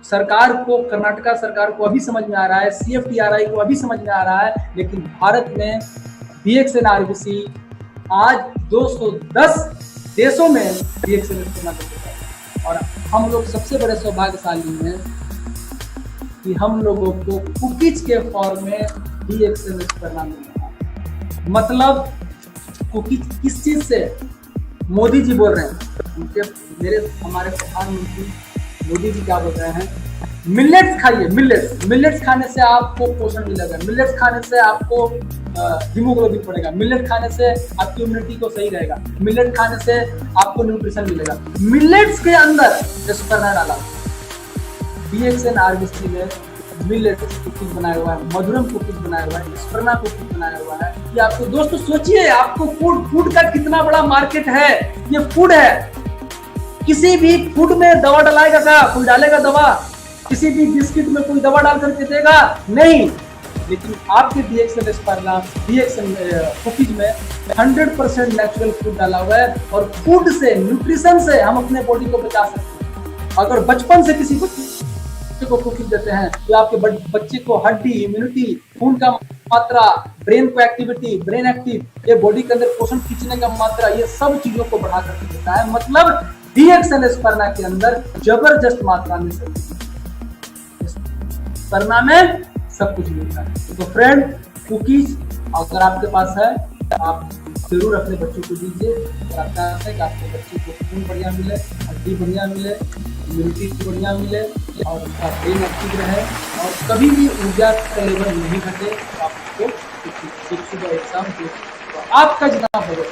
सरकार को, कर्नाटका सरकार को अभी समझ में आ रहा है, CFTRI को अभी समझ में आ रहा है, लेकिन भारत में DXNRVC आज 210 देशों में DXN स्पर्ना दे रहा है। और हम लोग सबसे बड़े सौभाग्यशाली हैं कि हम लोगों को कुकीज के फॉर्म में DXN स्पर्ना मिल रहा है। मतलब कुकीज किस चीज से? मोदी जी बोल रहे हैं, हमारे प्रधानमंत्री मोदी जी क्या बोल रहे हैं? मिलेट्स खाइए, मिलेट्स खाने से आपको पोषण मिलेगा, मिलेट्स खाने से आपको हीमोग्लोबिन बढ़ेगा, मिलेट खाने से आपकी इम्यूनिटी को सही रहेगा, मिलेट खाने से आपको न्यूट्रिशन मिलेगा। मिलेट्स के अंदर स्पर्ना डाला, DXNRVC ने मिलेट्स कुकीज बनाया हुआ है, मधुरम कुकीज बनाया हुआ है, स्पर्ना कुकीज बनाया हुआ है। ये आपको दोस्तों सोचिए, आपको फूड का कितना बड़ा मार्केट है। ये फूड है, किसी भी फूड में दवा डालेगा क्या? कोई डालेगा दवा? किसी भी बिस्किट में कोई दवा डाल करके देगा? नहीं। लेकिन आपके DXN स्पर्ना, DXN कुकीज में 100% नेचुरल फूड डाला हुआ है। और फूड से, न्यूट्रिशन से हम अपने बॉडी को बचा सकते हैं। अगर बचपन से किसी बच्चे को कुकीज देते हैं तो आपके बच्चे को हड्डी, इम्यूनिटी, खून का मात्रा, ब्रेन को एक्टिविटी, ब्रेन एक्टिव, ये बॉडी के अंदर पोषण खींचने का मात्रा, ये सब चीजों को बढ़ा कर देता है। मतलब DXN स्पर्ना के अंदर जबरदस्त मात्रा में स्पर्ना में सब कुछ मिलता है। तो फ्रेंड, कुकीज अगर आपके पास है आप जरूर अपने बच्चों को दीजिए। आपका है कि आपके बच्चे को खून बढ़िया मिले, हड्डी बढ़िया मिले, इम्यूनिटी बढ़िया मिले और उसका ब्रेन एक्टिव रहे और कभी भी ऊर्जा का लेवल नहीं घटे। आपको सुबह एग्जाम तो आपका जितना हो।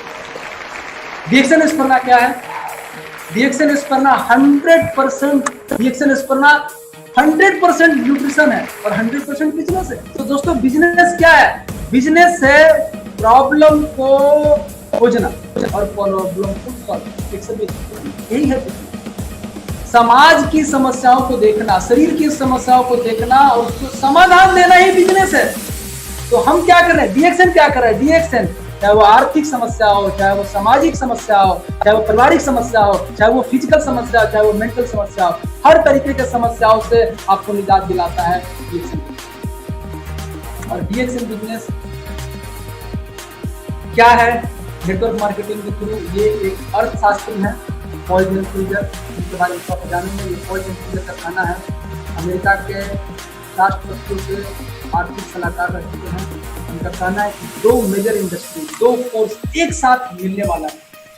DXN स्पर्ना क्या है? DXN स्पर्ना 100% DXN स्पर्ना 100% न्यूट्रिशन है और 100% बिजनेस है। तो दोस्तों, बिजनेस क्या है? बिजनेस है प्रॉब्लम को खोजना और प्रॉब्लम को सॉल्व, यही है। समाज की समस्याओं को देखना, शरीर की समस्याओं को देखना और उसको समाधान देना ही बिजनेस है। तो हम क्या कर रहे हैं? DXN क्या कर रहा है? DXN चाहे वो आर्थिक समस्या हो, चाहे वो सामाजिक समस्या हो, चाहे वो पारिवारिक समस्या हो, चाहे वो फिजिकल समस्या हो, चाहे वो मेंटल समस्या हो, हर तरीके के समस्याओं से आपको निजात दिलाता है DXN। और DXN बिजनेस क्या है? नेटवर्क मार्केटिंग के थ्रू ये एक अर्थशास्त्र है, पॉइजन फ्रीजर, जिसके बारे में आप जानेंगे। ये पॉइजन फ्रीजर का खाना है। अमेरिका के राष्ट्रपतियों के आर्थिक सलाहकार रह चुके हैं। उनका कहना है कि 2 मेजर इंडस्ट्री, 2 फोर्स एक साथ मिलने वाला है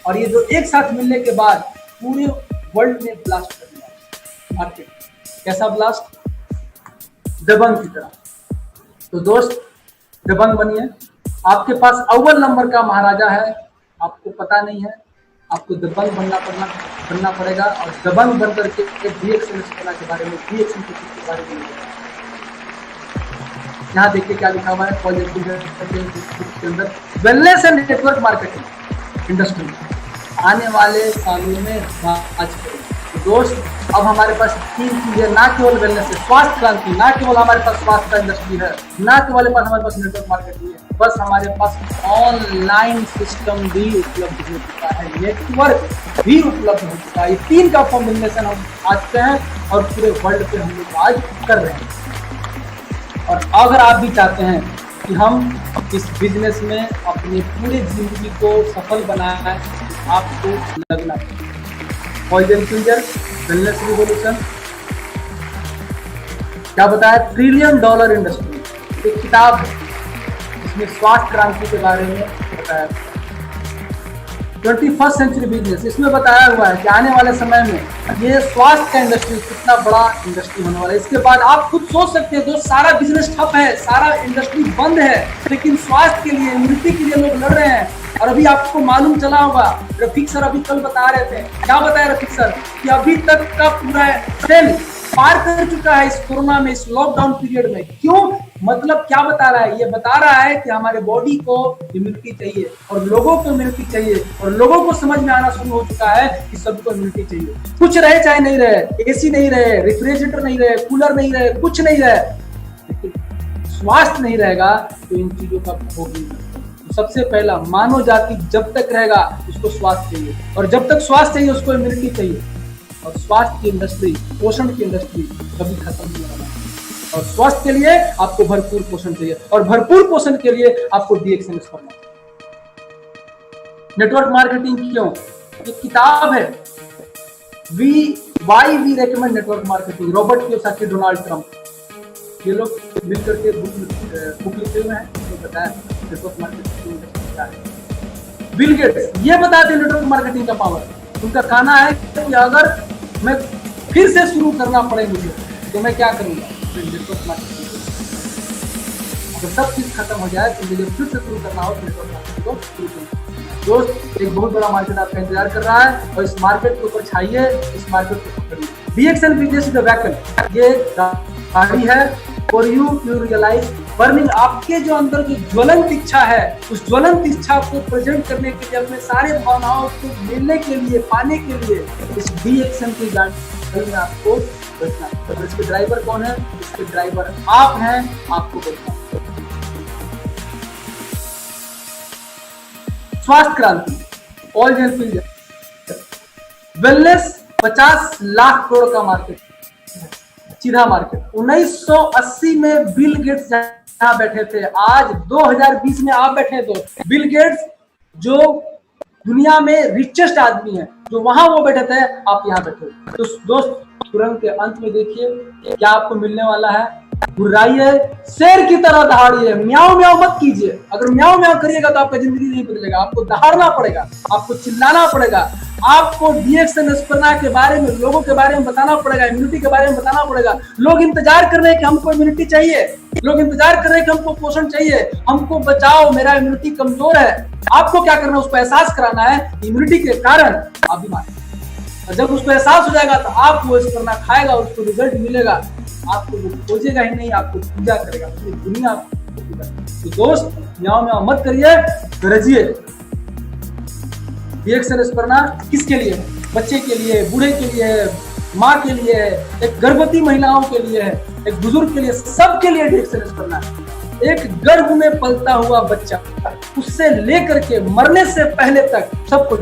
और ये जो एक साथ मिलने के बाद पूरे वर्ल्ड में ब्लास्ट करने वाला मार्केट। कैसा ब्लास्ट? दबंग की तरह। तो दोस्त, दबंग बनिए। आपके पास अव्वल नंबर का महाराजा है, आपको पता नहीं है, आपको दबंग बनना पड़ेगा और दबंग बन करके DXN स्पर्ना के बारे में, DXN के बारे में यहाँ देखिए क्या लिखा हुआ है पॉजिटिव के अंदर, wellness and network marketing industry आने वाले सालों में राज करेगी। तो दोस्त, अब हमारे पास 3 चीजें, ना केवल वेलनेस है, स्वास्थ्य क्रांति, ना केवल हमारे पास स्वास्थ्य का इंडस्ट्री है, ना केवल हमारे पास नेटवर्क मार्केटिंग है, बस हमारे पास ऑनलाइन सिस्टम भी उपलब्ध हो चुका है, नेटवर्क भी उपलब्ध हो चुका है। ये 3 का कॉम्बिनेशन हम आज के हैं और पूरे वर्ल्ड पे हम लोग आज कर रहे हैं। और अगर आप भी चाहते हैं कि हम इस बिजनेस में अपनी पूरी जिंदगी को सफल बनाए, आपको लगना चाहिए। पॉइजन फिंगर वेलनेस रिवॉल्यूशन क्या बताया, $1 ट्रिलियन इंडस्ट्री, एक किताब है इसमें स्वास्थ्य क्रांति के बारे में बताया। 21st सेंचुरी बिजनेस, इसमें बताया हुआ है कि आने वाले समय में ये स्वास्थ्य का इंडस्ट्री कितना बड़ा इंडस्ट्री होने वाला है। इसके बाद आप खुद सोच सकते हैं दोस्त, सारा बिजनेस ठप है, सारा इंडस्ट्री बंद है, लेकिन स्वास्थ्य के लिए, इम्यूनिटी के लिए लोग लड़ रहे हैं। और अभी आपको मालूम चला होगा, रफीक सर अभी कल बता रहे थे, क्या बताया रफीक सर, कि अभी तक का पूरा सेल पार कर चुका है इस कोरोना में, इस लॉकडाउन पीरियड में। क्यों? मतलब क्या बता रहा है? ये बता रहा है कि हमारे बॉडी को इम्यूनिटी चाहिए और लोगों को इम्यूनिटी चाहिए, और लोगों को समझ में आना शुरू हो चुका है कि सबको इम्यूनिटी चाहिए। कुछ रहे चाहे नहीं रहे, एसी नहीं रहे, रेफ्रिजरेटर नहीं रहे, कूलर नहीं रहे, कुछ नहीं रहे, लेकिन स्वास्थ्य नहीं रहेगा तो इन चीजों का भोग नहीं रहेगा। सबसे पहला, मानव जाति जब तक रहेगा उसको स्वास्थ्य चाहिए, और जब तक स्वास्थ्य चाहिए उसको इम्यूनिटी चाहिए। और स्वास्थ्य की इंडस्ट्री, पोषण की इंडस्ट्री कभी खत्म नहीं होगा। और स्वास्थ्य के लिए आपको भरपूर पोषण चाहिए, और भरपूर पोषण के लिए आपको DXNS करना चाहिए। नेटवर्क मार्केटिंग क्यों? ये किताब है why we recommend network marketing, Robert Kiyosaki, Donald Trump, ये लोग मिलकर के बुक लिखे हुए हैं, तो बताया नेटवर्क मार्केटिंग क्या है। बिल गेट्स ये बताते हैं नेटवर्क मार्केटिंग का पावर। उनका कहना है कि अगर मैं फिर से शुरू करना पड़े मुझे, तो मैं क्या करूंगा, नेटवर्क मार्केटिंग। अगर सब चीज खत्म हो जाए तो मुझे फिर से शुरू करना हो तो नेटवर्क मार्केटिंग को शुरू करूंगा। दोस्त, एक बहुत बड़ा मार्केट आपका इंतजार कर रहा है, और इस मार्केट के ऊपर छाइए, इस मार्केट को पकड़िए। DXN business is the vehicle, ये गाड़ी है for you to realise burning, आपके जो अंदर जो ज्वलंत इच्छा है, उस ज्वलंत इच्छा को प्रेजेंट करने के लिए, अपने सारे भावनाओं को मिलने के लिए, पाने के लिए इस DXN की गाड़ी में आपको बैठना है। और इसके ड्राइवर कौन है? इसके ड्राइवर आप हैं, आपको बैठना है। स्वास्थ्य क्रांति, all gel wellness, 50 lakh crore का मार्केट, सीधा मार्केट। 1980 में बिल गेट्स जहां बैठे थे, आज 2020 में आप बैठे। तो बिल गेट्स जो दुनिया में रिचेस्ट आदमी है, जो वहां वो बैठे थे, आप यहाँ बैठे। तो दोस्त, तुरंत के अंत में देखिए क्या आपको मिलने वाला है। घुर्राइए, शेर की तरह दहाड़िए, म्याऊं म्याऊं मत कीजिए। अगर म्याऊं म्याऊं करिएगा तो आपका जिंदगी नहीं बदलेगा, आपको दहाड़ना पड़ेगा, आपको चिल्लाना पड़ेगा, आपको DXN स्पर्धा के बारे में, लोगों के बारे में बताना पड़ेगा, इम्यूनिटी के बारे में बताना पड़ेगा। लोग इंतजार कर रहे हैं कि हमको इम्यूनिटी चाहिए, लोग इंतजार कर रहे हैं कि हमको पोषण चाहिए, हमको बचाओ, मेरा इम्यूनिटी कमजोर है। आपको क्या करना है? उसको एहसास कराना है इम्यूनिटी के कारण आप बीमार हैं। और जब उसको एहसास हो जाएगा तो आप वो स्पर्धा खाएगा, उसको रिजल्ट मिलेगा, आपको वो खोजेगा ही नहीं, आपको पूजा करेगा, पूरी दुनिया आपको पूजा करेगी। तो दोस्त, म्याऊं म्याऊं मत करिए, गरजिए। DXN स्पर्धा किसके लिए है? बच्चे के लिए, बूढ़े के लिए, माँ के लिए, एक गर्भवती महिलाओं के लिए है, एक बुजुर्ग के लिए, सबके लिए DXN स्पर्धा है। एक गर्भ में पलता हुआ बच्चा, उससे लेकर के मरने से पहले तक सबको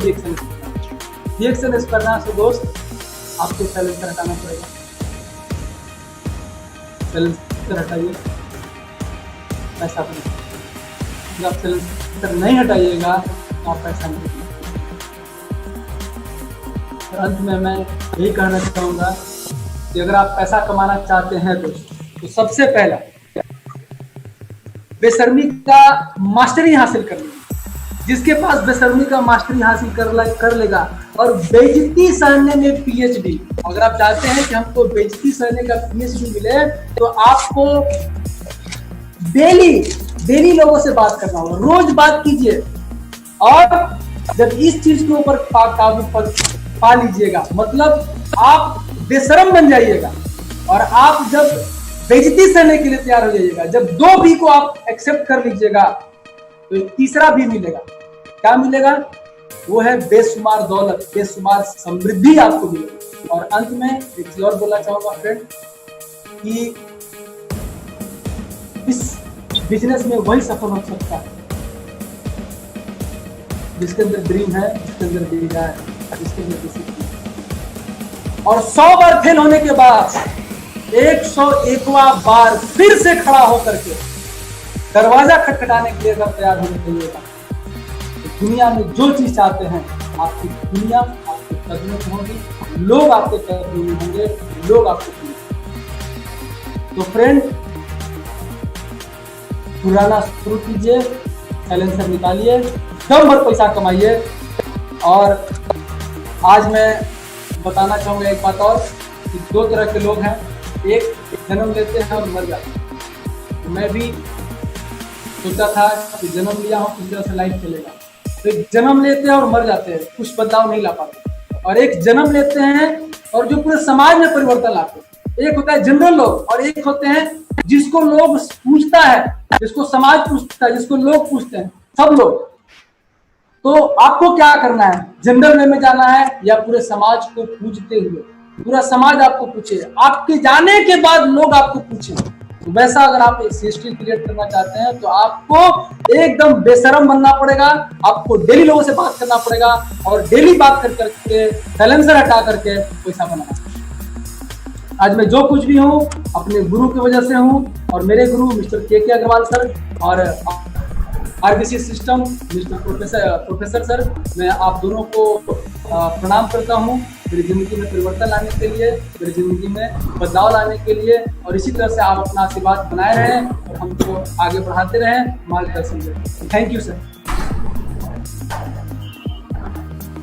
DXN स्पर्धा से दोस्त आपको सैलेंसर हटाना पड़ेगा। सैलेंसर हटाइए, पैसा बनेगा। जब आप सैलेंसर नहीं हटाइएगा तो आप पैसा नहीं। अंत में मैं यही कहना चाहूंगा कि अगर आप पैसा कमाना चाहते हैं तो सबसे पहला बेशर्मी का मास्टरी हासिल कर लीजिए। जिसके पास बेशर्मी का मास्टरी हासिल कर लेगा और बेइज्जती सहने में PhD, अगर आप चाहते हैं कि हमको बेइज्जती सहने का PhD मिले तो आपको डेली लोगों से बात करना होगा, रोज बात कीजिए। और जब इस चीज के ऊपर काबू पा लीजिएगा, मतलब आप बेशरम बन जाइएगा, और आप जब बेइज्जती सहने के लिए तैयार हो जाइएगा। जब 2 बी को आप एक्सेप्ट कर लीजिएगा तो एक तीसरा भी मिलेगा। क्या मिलेगा? वो है बेशुमार दौलत, बेशुमार समृद्धि आपको मिलेगी। और अंत में एक चीज और बोलना चाहूंगा फ्रेंड कि इस बिजनेस में वही सफल हो सकता है जिसके अंदर ड्रीम है, जिसके अंदर डिजायर है, जिसके अंदर डिसिप्लिन। और 100 बार फेल होने के बाद 101वां बार फिर से खड़ा होकर के दरवाजा खटखटाने के लिए अगर तैयार होने के लिए तो दुनिया में जो चीज चाहते हैं आपकी दुनिया आपके कदमों में होगी, लोग आपके कदमों में होंगे, लोग आपको। तो फ्रेंड, पुराना शुरू कीजिए, साइलेंसर निकालिए, दम भर पैसा कमाइए। और आज मैं बताना चाहूंगा एक बात और कि 2 तरह के लोग हैं। एक जन्म लेते हैं और मर जाते हैं। तो मैं भी सोचा था कि जन्म लिया हूं किस तरह से लाइफ चलेगा। तो एक जन्म लेते हैं और मर जाते हैं, कुछ बदलाव नहीं ला पाते। और एक जन्म लेते हैं और जो पूरे समाज में परिवर्तन लाते हैं। एक होता है जनरल लोग और एक होते हैं जिसको लोग पूछता है, जिसको समाज पूछता है, जिसको लोग पूछते हैं, सब लोग। तो आपको क्या करना है? जनरल वे में जाना है या पूरे समाज को पूछते हुए? पूरा समाज आपको पूछे, आपके जाने के बाद लोग आपको पूछे। तो वैसा अगर आप एक हिस्ट्री क्रिएट करना चाहते हैं तो आपको एकदम बेशरम बनना पड़ेगा। आपको डेली लोगों से बात करना पड़ेगा और डेली बात कर करके साइलेंसर हटा करके पैसा बनाना। आज मैं जो कुछ भी हूँ अपने गुरु की वजह से हूँ और मेरे गुरु मिस्टर के अग्रवाल सर और RBC system mister professor sir, मैं आप दोनों को प्रणाम करता हूँ मेरी जिंदगी में परिवर्तन लाने के लिए, मेरी जिंदगी में बदलाव लाने के लिए। और इसी तरह से आप अपना आशीर्वाद बनाए रहें और हमको आगे बढ़ाते रहें, मार्गदर्शन दें। Thank you sir.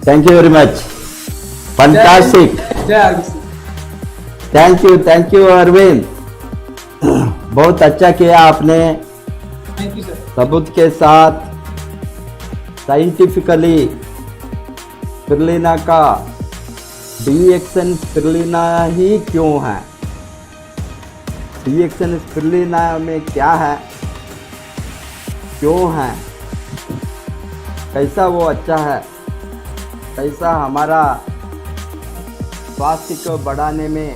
Thank you very much, fantastic. जय आरबीसी। थैंक यू अरविंद, बहुत अच्छा किया आपने। Thank you sir. सबूत के साथ साइंटिफिकली स्पिरुलिना का डीएक्सन स्पिरुलिना ही क्यों है, डीएक्सन स्पिरुलिना में क्या है, क्यों है, कैसा वो अच्छा है, कैसा हमारा स्वास्थ्य को बढ़ाने में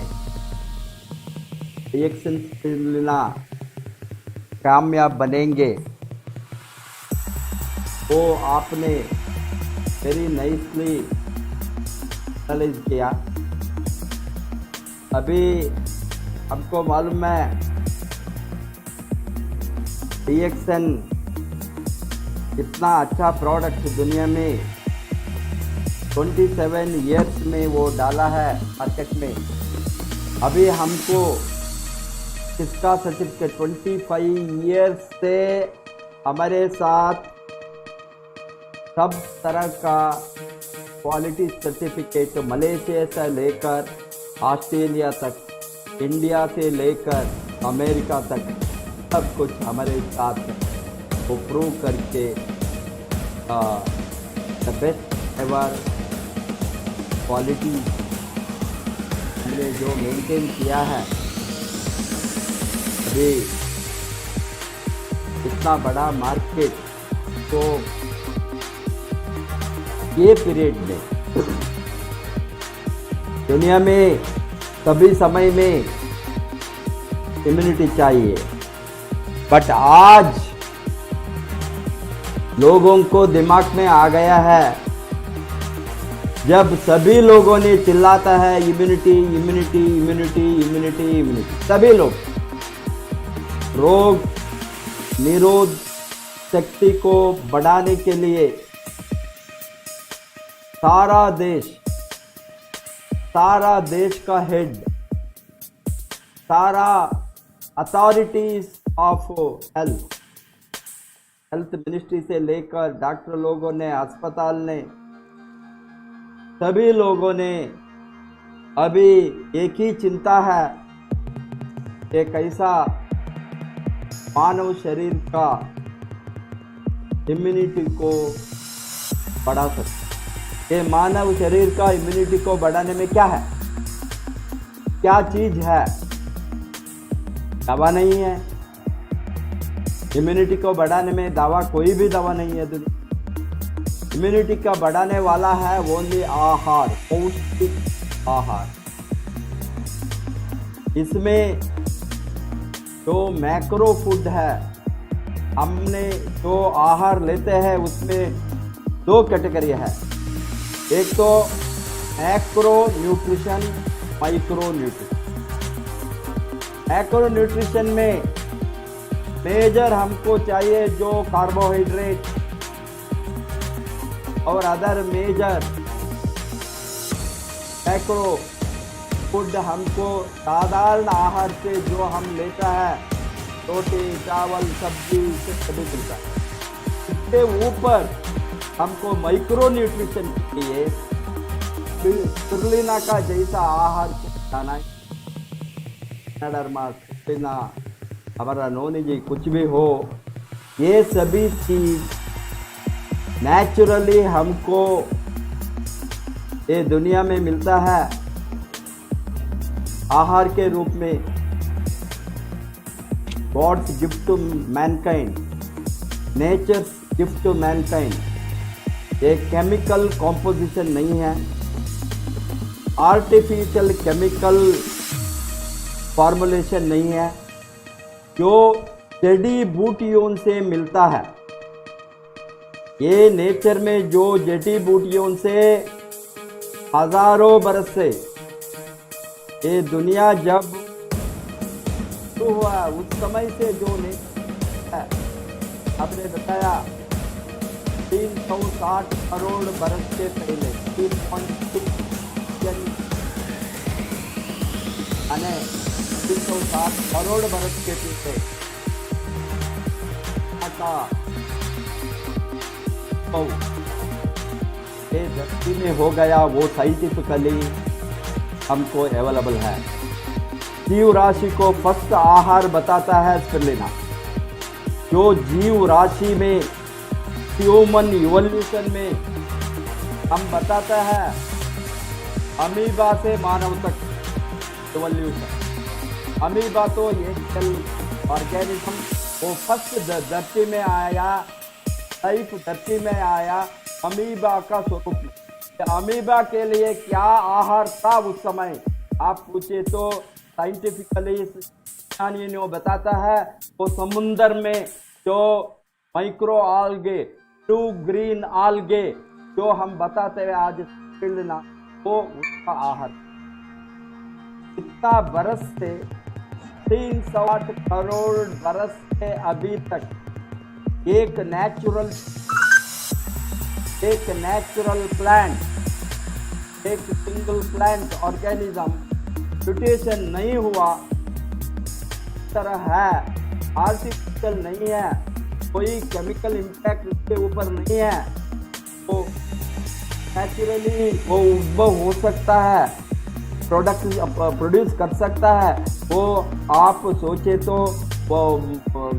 डीएक्सन स्पिरुलिना कामयाब बनेंगे, वो आपने वेरी नाइसली एनालाइज किया। अभी हमको मालूम है डीएक्सन इतना अच्छा प्रोडक्ट दुनिया में 27 ईयर्स में वो डाला है मार्केट में। अभी हमको इसका सर्टिफिकेट 25 ईयर्स से हमारे साथ सब तरह का क्वालिटी सर्टिफिकेट मलेशिया से लेकर ऑस्ट्रेलिया तक, इंडिया से लेकर अमेरिका तक सब कुछ हमारे साथ वो प्रूव करके द बेस्ट एवर क्वालिटी हमने जो मेंटेन किया है। अभी इतना बड़ा मार्केट तो ये पीरियड में दुनिया में सभी समय में इम्यूनिटी चाहिए, बट आज लोगों को दिमाग में आ गया है, जब सभी लोगों ने चिल्लाता है immunity immunity immunity immunity immunity, सभी लोग रोग निरोध शक्ति को बढ़ाने के लिए सारा देश का हेड, सारा अथॉरिटीज ऑफ हेल्थ मिनिस्ट्री से लेकर डॉक्टर लोगों ने, अस्पताल ने, सभी लोगों ने अभी एक ही चिंता है कि कैसा मानव शरीर का इम्यूनिटी को बढ़ा सकते। ये मानव शरीर का इम्यूनिटी को बढ़ाने में क्या है, क्या चीज है, दवा नहीं है। इम्यूनिटी को बढ़ाने में दवा, कोई भी दवा नहीं है दुनिया। इम्यूनिटी का बढ़ाने वाला है ओनली आहार, पौष्टिक आहार। इसमें जो मैक्रो फूड है, हमने जो आहार लेते हैं उसमें 2 कैटेगरी है। एक तो macro nutrition, micro nutrition. Macro nutrition में मेजर हमको चाहिए जो कार्बोहाइड्रेट और अदर मेजर मैक्रो फूड हमको साधारण आहार से जो हम लेता है, रोटी, चावल, सब्जी से सभी मिलता है। इसके ऊपर हमको माइक्रो न्यूट्रिशन के लिए स्पिरुलिना का जैसा आहार खाना है। स्पिरुलिना, हमारा नोनी जी, कुछ भी हो, ये सभी चीज नेचुरली हमको ये दुनिया में मिलता है आहार के रूप में। God's gift to mankind, nature's gift to mankind. ये केमिकल कॉम्पोजिशन नहीं है, आर्टिफिशियल केमिकल फॉर्मुलेशन नहीं है, जो जड़ी बूटियों से मिलता है। ये नेचर में जो जड़ी बूटियों से हजारों बरस से, ये दुनिया जब शुरू हुआ उस समय से जो नेचर है, आपने बताया 360 करोड़ बरस के पहले, 3.6 यानी 360 करोड़ बरस के पीछे ये धरती में हो गया, वो साइंटिफिकली हमको अवेलेबल है। जीव राशि को फर्स्ट आहार बताता है स्पिरुलिना। जो जीव राशि में, ह्यूमन इवोल्यूशन में हम बताता है अमीबा से मानव तक इवोल्यूशन। अमीबा तो ये सेल ऑर्गेनिज्म, वो फर्स्ट धरती में आया, लाइफ धरती में आया अमीबा का स्वरूप में। अमीबा के लिए क्या आहार था उस समय, आप पूछे तो साइंटिफिकली विज्ञानियों बताता है वो समुंदर में जो माइक्रो आल्गे, ब्लू ग्रीन आल्गे जो हम बताते हैं आज स्पिरुलिना, वो उसका आहार। इतना बरस से 360 करोड़ बरस से अभी तक एक नेचुरल प्लांट, एक सिंगल प्लांट ऑर्गेनिज्म म्यूटेशन नहीं हुआ, इस तरह है, आर्टिफिशियल नहीं है, कोई केमिकल इम्पैक्ट उसके ऊपर नहीं है, वो नेचुरली वो उद्भव हो सकता है, प्रोड्यूस कर सकता है। वो आप सोचे तो, वो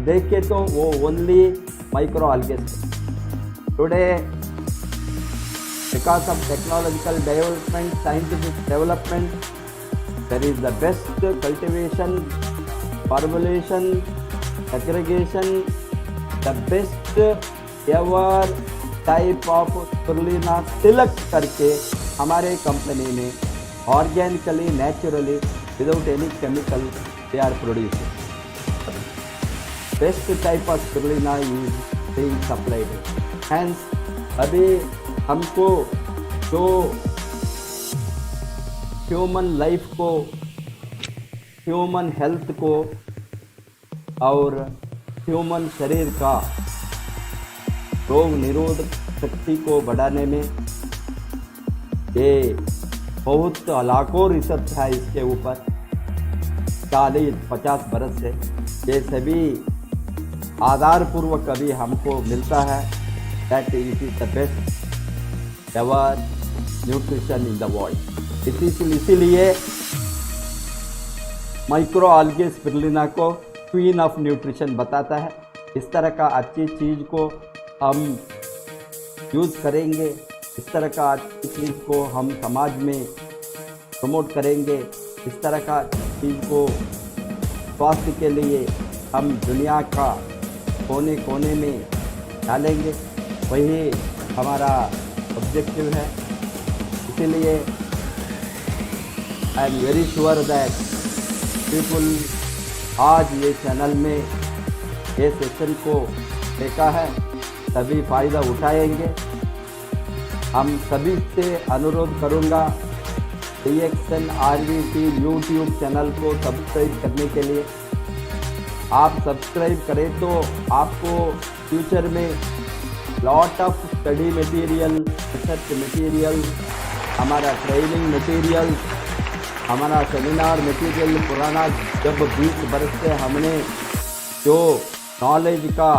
देखे तो वो only micro organism. Today because of technological development, scientific development, there is the best cultivation, formulation, segregation, the best ever type of spirulina select करके हमारे कंपनी में organically, naturally, without any chemical, they are producing. Best type of spirulina is being supplied. Hence, अभी हमको जो human life को, human health को और human शरीर का रोग निरोधक शक्ति को बढ़ाने में ये बहुत लाखों रिसर्च है इसके ऊपर, 40-50 बरस से। ये सभी आधारपूर्वक कभी हमको मिलता है that it is the best ever nutrition in the world. इसीलिए माइक्रो आल्गे स्पिरुलिना को क्वीन ऑफ न्यूट्रिशन बताता है। इस तरह का अच्छी चीज़ को हम यूज़ करेंगे, इस तरह का अच्छी चीज़ को हम समाज में प्रमोट करेंगे, इस तरह का चीज़ को स्वास्थ्य के लिए हम दुनिया का कोने कोने में डालेंगे, वही हमारा ऑब्जेक्टिव है। इसीलिए I am very sure that people आज ये चैनल में ये सेशन को देखा है, सभी फ़ायदा उठाएंगे। हम सभी से अनुरोध करूंगा रिएक्शन आरवीसी यूट्यूब चैनल को सब्सक्राइब करने के लिए। आप सब्सक्राइब करें तो आपको फ्यूचर में lot of study material, research material, हमारा ट्रेनिंग मटेरियल, हमारा सेमिनार मटेरियल पुराना जब 20 वर्ष से हमने जो नॉलेज का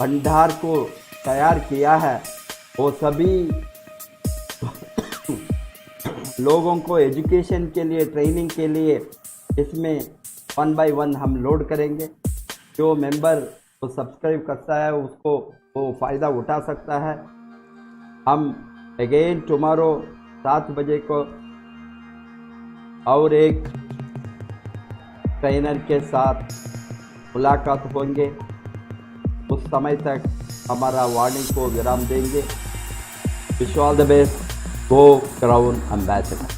भंडार को तैयार किया है वो सभी लोगों को एजुकेशन के लिए, ट्रेनिंग के लिए इसमें 1 बाय 1 हम लोड करेंगे। जो मेंबर वो सब्सक्राइब करता है उसको वो फ़ायदा उठा सकता है। हम अगेन टुमारो 7 बजे को और एक ट्रेनर के साथ मुलाकात होंगे। उस समय तक हमारा वाणी को विराम देंगे। Wish all the best, go crown ambassador.